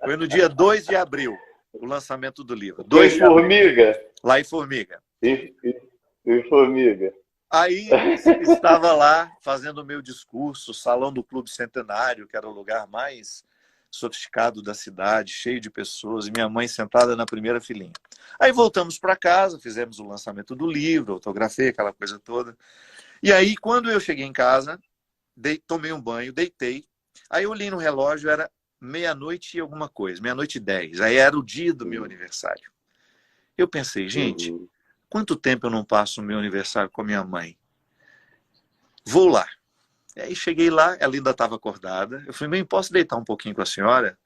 [SPEAKER 2] foi no dia 2 de abril, o lançamento do livro.
[SPEAKER 1] Foi em Formiga?
[SPEAKER 2] Lá em Formiga.
[SPEAKER 1] Em Formiga.
[SPEAKER 2] Aí estava lá fazendo o meu discurso, salão do Clube Centenário, que era o lugar mais sofisticado da cidade, cheio de pessoas, e minha mãe sentada na primeira filinha. Aí voltamos para casa, fizemos o lançamento do livro, autografei, aquela coisa toda. E aí, quando eu cheguei em casa, tomei um banho, deitei, aí eu olhei no relógio, era 00:00 e alguma coisa, 00:10. Aí era o dia do meu aniversário. Eu pensei, gente, quanto tempo eu não passo o meu aniversário com a minha mãe? Vou lá. E aí cheguei lá, ela ainda estava acordada. Eu falei, mãe, posso deitar um pouquinho com a senhora?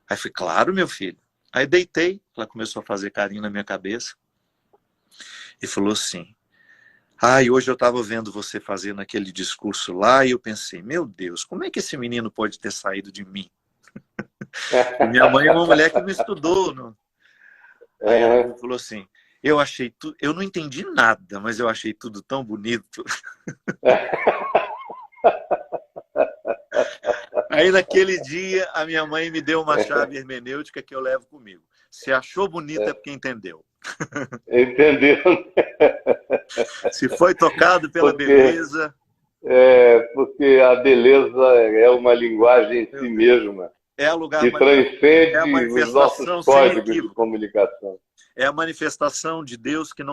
[SPEAKER 2] Aí falei, claro, meu filho. Aí deitei, ela começou a fazer carinho na minha cabeça e falou assim, hoje eu estava vendo você fazendo aquele discurso lá e eu pensei, meu Deus, como é que esse menino pode ter saído de mim? E minha mãe é uma mulher que não estudou. Não? Aí ela falou assim, eu não entendi nada, mas eu achei tudo tão bonito. Aí naquele dia a minha mãe me deu uma chave hermenêutica que eu levo comigo. Se achou bonito é porque entendeu.
[SPEAKER 1] Entendeu?
[SPEAKER 2] Se foi tocado pela beleza...
[SPEAKER 1] Porque a beleza é uma linguagem em si mesma. Que transcende os nossos códigos de comunicação.
[SPEAKER 2] É a manifestação de Deus que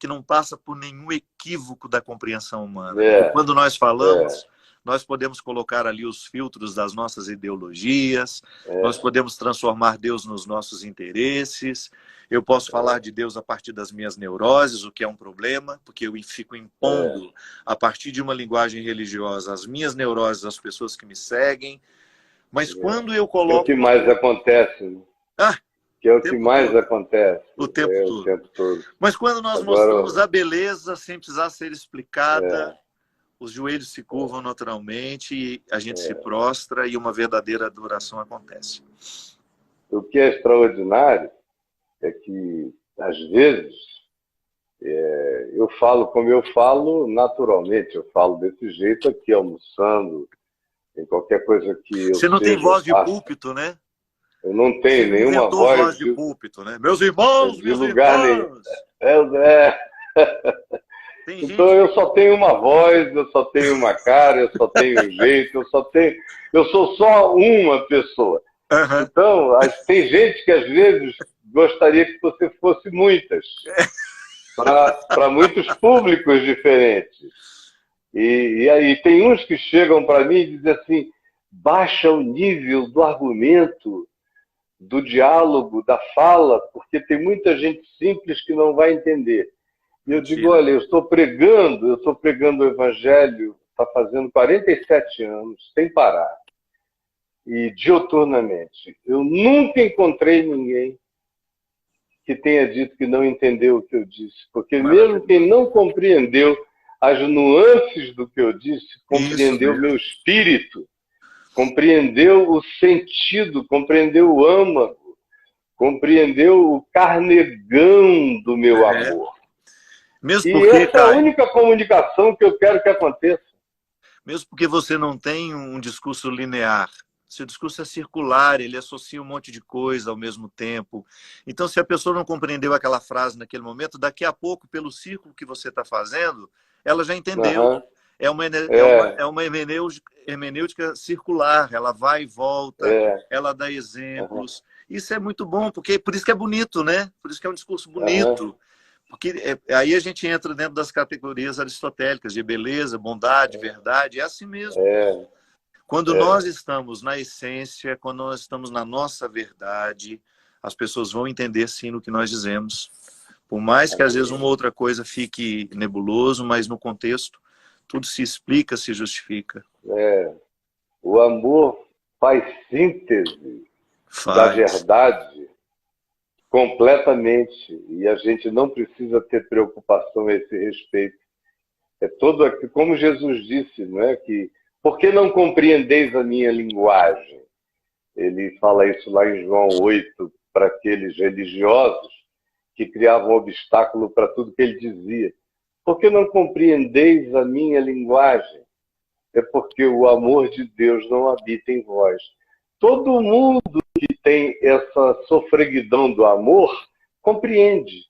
[SPEAKER 2] não passa por nenhum equívoco da compreensão humana. Quando nós falamos, nós podemos colocar ali os filtros das nossas ideologias, nós podemos transformar Deus nos nossos interesses, eu posso falar de Deus a partir das minhas neuroses, o que é um problema, porque eu fico impondo, a partir de uma linguagem religiosa, as minhas neuroses às pessoas que me seguem. Mas quando eu coloco...
[SPEAKER 1] É o que mais acontece. Né? Que é o que mais acontece.
[SPEAKER 2] O tempo todo. Mas quando nós mostramos a beleza sem precisar ser explicada, os joelhos se curvam naturalmente, e a gente se prostra e uma verdadeira adoração acontece.
[SPEAKER 1] O que é extraordinário é que, às vezes, Eu falo como eu falo naturalmente, eu falo desse jeito aqui, almoçando, em qualquer coisa que eu
[SPEAKER 2] Você não tem
[SPEAKER 1] seja, eu
[SPEAKER 2] voz de
[SPEAKER 1] faço.
[SPEAKER 2] púlpito, né?
[SPEAKER 1] Eu não
[SPEAKER 2] Você
[SPEAKER 1] tenho
[SPEAKER 2] não
[SPEAKER 1] nenhuma
[SPEAKER 2] inventou voz
[SPEAKER 1] voz
[SPEAKER 2] de púlpito, né? Meus
[SPEAKER 1] de,
[SPEAKER 2] irmãos,
[SPEAKER 1] de
[SPEAKER 2] minhas
[SPEAKER 1] lugar nenhum.
[SPEAKER 2] irmãs.
[SPEAKER 1] É,
[SPEAKER 2] Tem
[SPEAKER 1] então
[SPEAKER 2] gente
[SPEAKER 1] eu
[SPEAKER 2] que...
[SPEAKER 1] só tenho uma voz, eu só tenho uma cara, eu só tenho um jeito, eu sou só uma pessoa.
[SPEAKER 2] Uhum.
[SPEAKER 1] Então, tem gente que às vezes gostaria que você fosse muitas, para muitos públicos diferentes. E aí tem uns que chegam para mim e dizem assim, baixa o nível do argumento, do diálogo, da fala, porque tem muita gente simples que não vai entender. E eu digo,
[SPEAKER 2] Mentira.
[SPEAKER 1] olha, eu estou pregando o Evangelho, está fazendo 47 anos, sem parar, e diuturnamente. Eu nunca encontrei ninguém que tenha dito que não entendeu o que eu disse, porque mesmo quem não compreendeu as nuances do que eu disse, compreendeu o meu espírito, compreendeu o sentido, compreendeu o âmago, compreendeu o carnegão do meu amor.
[SPEAKER 2] Mesmo
[SPEAKER 1] E
[SPEAKER 2] porque,
[SPEAKER 1] essa é a única comunicação que eu quero que aconteça.
[SPEAKER 2] Mesmo porque você não tem um discurso linear. Seu discurso é circular, ele associa um monte de coisa ao mesmo tempo. Então, se a pessoa não compreendeu aquela frase naquele momento, daqui a pouco, pelo círculo que você está fazendo, ela já entendeu.
[SPEAKER 1] Uhum.
[SPEAKER 2] É uma hermenêutica circular, ela vai e volta, ela dá exemplos. Isso é muito bom, porque por isso que é bonito, né? Por isso que é um discurso bonito. Porque aí a gente entra dentro das categorias aristotélicas de beleza, bondade, verdade. É assim mesmo. Quando nós estamos na essência, quando nós estamos na nossa verdade, as pessoas vão entender sim no que nós dizemos. Por mais que às vezes uma outra coisa fique nebuloso, mas no contexto tudo se explica, se justifica.
[SPEAKER 1] O amor faz síntese da verdade completamente, e a gente não precisa ter preocupação a esse respeito. É todo aqui, como Jesus disse, não é, que por que não compreendeis a minha linguagem? Ele fala isso lá em João 8 para aqueles religiosos que criavam obstáculo para tudo que ele dizia. Por que não compreendeis a minha linguagem? É porque o amor de Deus não habita em vós. Todo mundo que tem essa sofreguidão do amor compreende.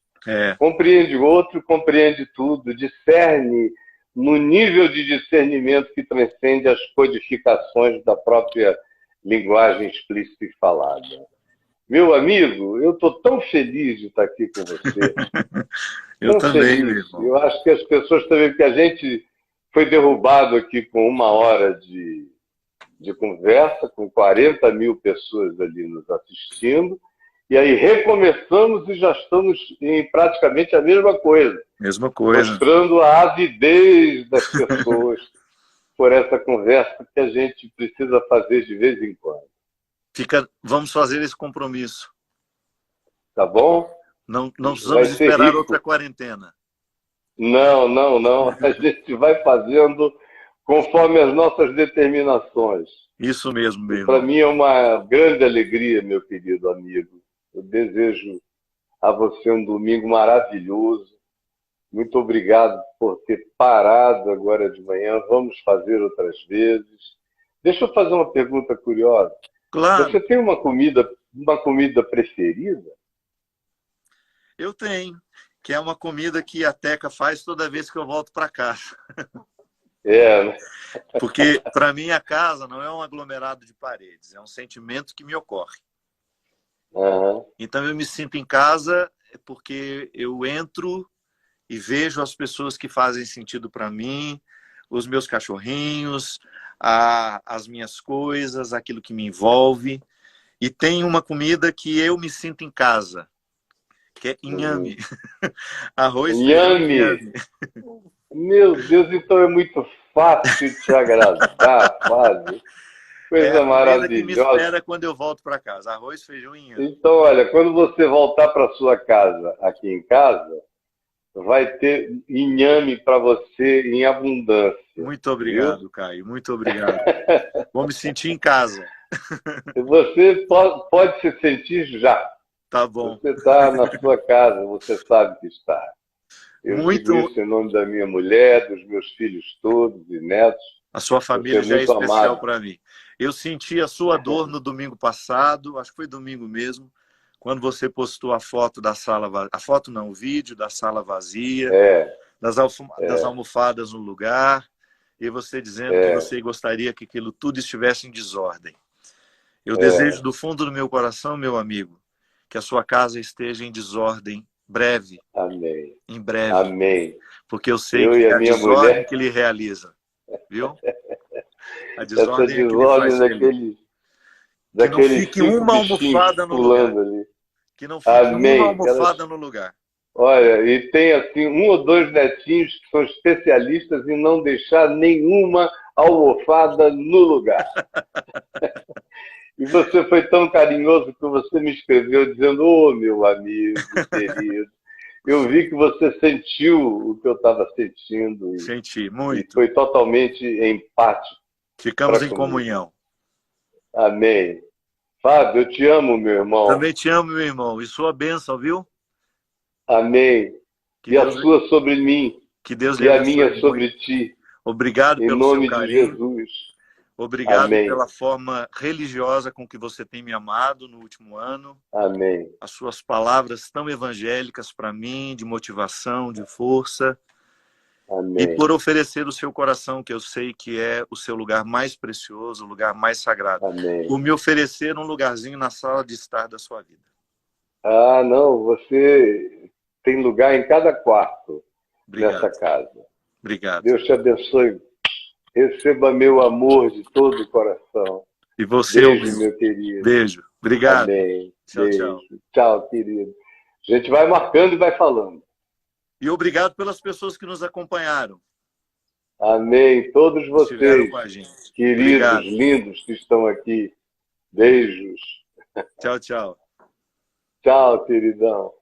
[SPEAKER 1] Compreende o outro, compreende tudo, discerne no nível de discernimento que transcende as codificações da própria linguagem explícita e falada. Meu amigo, eu estou tão feliz de estar aqui com você.
[SPEAKER 2] Eu também, meu irmão.
[SPEAKER 1] Eu acho que as pessoas também, porque a gente foi derrubado aqui com 1 hora de conversa, com 40 mil pessoas ali nos assistindo, e aí recomeçamos e já estamos em praticamente a mesma coisa.
[SPEAKER 2] Mesma coisa.
[SPEAKER 1] Mostrando a avidez das pessoas por essa conversa que a gente precisa fazer de vez em quando.
[SPEAKER 2] Vamos fazer esse compromisso.
[SPEAKER 1] Tá bom?
[SPEAKER 2] Não precisamos esperar outra quarentena.
[SPEAKER 1] Não. A gente vai fazendo conforme as nossas determinações.
[SPEAKER 2] Isso mesmo, meu
[SPEAKER 1] Para
[SPEAKER 2] irmão.
[SPEAKER 1] mim é uma grande alegria, meu querido amigo. Eu desejo a você um domingo maravilhoso. Muito obrigado por ter parado agora de manhã. Vamos fazer outras vezes. Deixa eu fazer uma pergunta curiosa.
[SPEAKER 2] Claro.
[SPEAKER 1] Você tem uma comida preferida?
[SPEAKER 2] Eu tenho, que é uma comida que a Teca faz toda vez que eu volto para casa.
[SPEAKER 1] Né?
[SPEAKER 2] Porque, para mim, a casa não é um aglomerado de paredes, é um sentimento que me ocorre. Então, eu me sinto em casa porque eu entro e vejo as pessoas que fazem sentido para mim, os meus cachorrinhos, as minhas coisas, aquilo que me envolve. E tem uma comida que eu me sinto em casa, que é inhame. Arroz, feijão, inhame.
[SPEAKER 1] Meu Deus, então é muito fácil te agradar, Fábio. Coisa maravilhosa.
[SPEAKER 2] Que me espera quando eu volto para casa. Arroz, feijão e inhame.
[SPEAKER 1] Então, olha, quando você voltar para sua casa, aqui em casa, vai ter inhame para você em abundância.
[SPEAKER 2] Muito obrigado, viu? Caio. Muito obrigado. Vou me sentir em casa.
[SPEAKER 1] Você pode se sentir já.
[SPEAKER 2] Tá bom.
[SPEAKER 1] Você está na sua casa, você sabe que está. Eu
[SPEAKER 2] Muito.
[SPEAKER 1] digo isso em nome da minha mulher, dos meus filhos todos e netos.
[SPEAKER 2] A sua família
[SPEAKER 1] Você
[SPEAKER 2] já é
[SPEAKER 1] muito
[SPEAKER 2] especial
[SPEAKER 1] amado.
[SPEAKER 2] para mim. Eu senti a sua dor no domingo passado, acho que foi domingo mesmo, quando você postou a foto da sala vazia. A foto não, o vídeo da sala vazia, das almofadas no lugar, e você dizendo que você gostaria que aquilo tudo estivesse em desordem. Eu desejo do fundo do meu coração, meu amigo, que a sua casa esteja em desordem breve,
[SPEAKER 1] Amém.
[SPEAKER 2] em breve,
[SPEAKER 1] Amém.
[SPEAKER 2] porque eu sei
[SPEAKER 1] Eu
[SPEAKER 2] que
[SPEAKER 1] e
[SPEAKER 2] é
[SPEAKER 1] a
[SPEAKER 2] a
[SPEAKER 1] minha
[SPEAKER 2] desordem
[SPEAKER 1] mulher,
[SPEAKER 2] que ele realiza, viu? A
[SPEAKER 1] essa
[SPEAKER 2] desordem é que lhe
[SPEAKER 1] desordem
[SPEAKER 2] faz feliz. Que não
[SPEAKER 1] daqueles
[SPEAKER 2] fique
[SPEAKER 1] 5
[SPEAKER 2] uma
[SPEAKER 1] bichinhos
[SPEAKER 2] almofada no lugar.
[SPEAKER 1] pulando ali.
[SPEAKER 2] Que não fique uma
[SPEAKER 1] Amém.
[SPEAKER 2] almofada no lugar.
[SPEAKER 1] Olha, e tem assim 1 ou 2 netinhos que são especialistas em não deixar nenhuma almofada no lugar. E você foi tão carinhoso que você me escreveu dizendo: ô, meu amigo querido, eu vi que você sentiu o que eu estava sentindo
[SPEAKER 2] Senti
[SPEAKER 1] e
[SPEAKER 2] muito.
[SPEAKER 1] foi totalmente empático
[SPEAKER 2] Ficamos
[SPEAKER 1] para
[SPEAKER 2] em
[SPEAKER 1] comigo.
[SPEAKER 2] comunhão.
[SPEAKER 1] Amém. Fábio, eu te amo, meu irmão.
[SPEAKER 2] Também te amo, meu irmão. E sua bênção, viu?
[SPEAKER 1] Amém.
[SPEAKER 2] Que
[SPEAKER 1] E a
[SPEAKER 2] Deus,
[SPEAKER 1] sua sobre mim,
[SPEAKER 2] que Deus lhe
[SPEAKER 1] e a
[SPEAKER 2] abençoe
[SPEAKER 1] minha sobre
[SPEAKER 2] muito.
[SPEAKER 1] ti,
[SPEAKER 2] Obrigado
[SPEAKER 1] em
[SPEAKER 2] pelo seu
[SPEAKER 1] nome de
[SPEAKER 2] carinho.
[SPEAKER 1] Jesus.
[SPEAKER 2] Obrigado
[SPEAKER 1] Amém.
[SPEAKER 2] pela forma religiosa com que você tem me amado no último ano.
[SPEAKER 1] Amém.
[SPEAKER 2] As suas palavras tão evangélicas para mim, de motivação, de força. E
[SPEAKER 1] Amém.
[SPEAKER 2] por oferecer o seu coração, que eu sei que é o seu lugar mais precioso, o lugar mais sagrado.
[SPEAKER 1] Amém.
[SPEAKER 2] Por me oferecer um lugarzinho na sala de estar da sua vida.
[SPEAKER 1] Ah, não, você tem lugar em cada quarto
[SPEAKER 2] Obrigado.
[SPEAKER 1] nessa casa.
[SPEAKER 2] Obrigado.
[SPEAKER 1] Deus te abençoe. Receba meu amor de todo o coração.
[SPEAKER 2] E você,
[SPEAKER 1] Beijo, meu querido.
[SPEAKER 2] Beijo. Obrigado.
[SPEAKER 1] Amém.
[SPEAKER 2] Tchau,
[SPEAKER 1] Beijo.
[SPEAKER 2] tchau.
[SPEAKER 1] Tchau, querido. A gente vai marcando e vai falando.
[SPEAKER 2] E obrigado pelas pessoas que nos acompanharam.
[SPEAKER 1] Amém. Todos
[SPEAKER 2] Estiveram
[SPEAKER 1] vocês,
[SPEAKER 2] com a gente.
[SPEAKER 1] queridos,
[SPEAKER 2] Obrigado.
[SPEAKER 1] lindos que estão aqui. Beijos.
[SPEAKER 2] Tchau, tchau.
[SPEAKER 1] Tchau, queridão.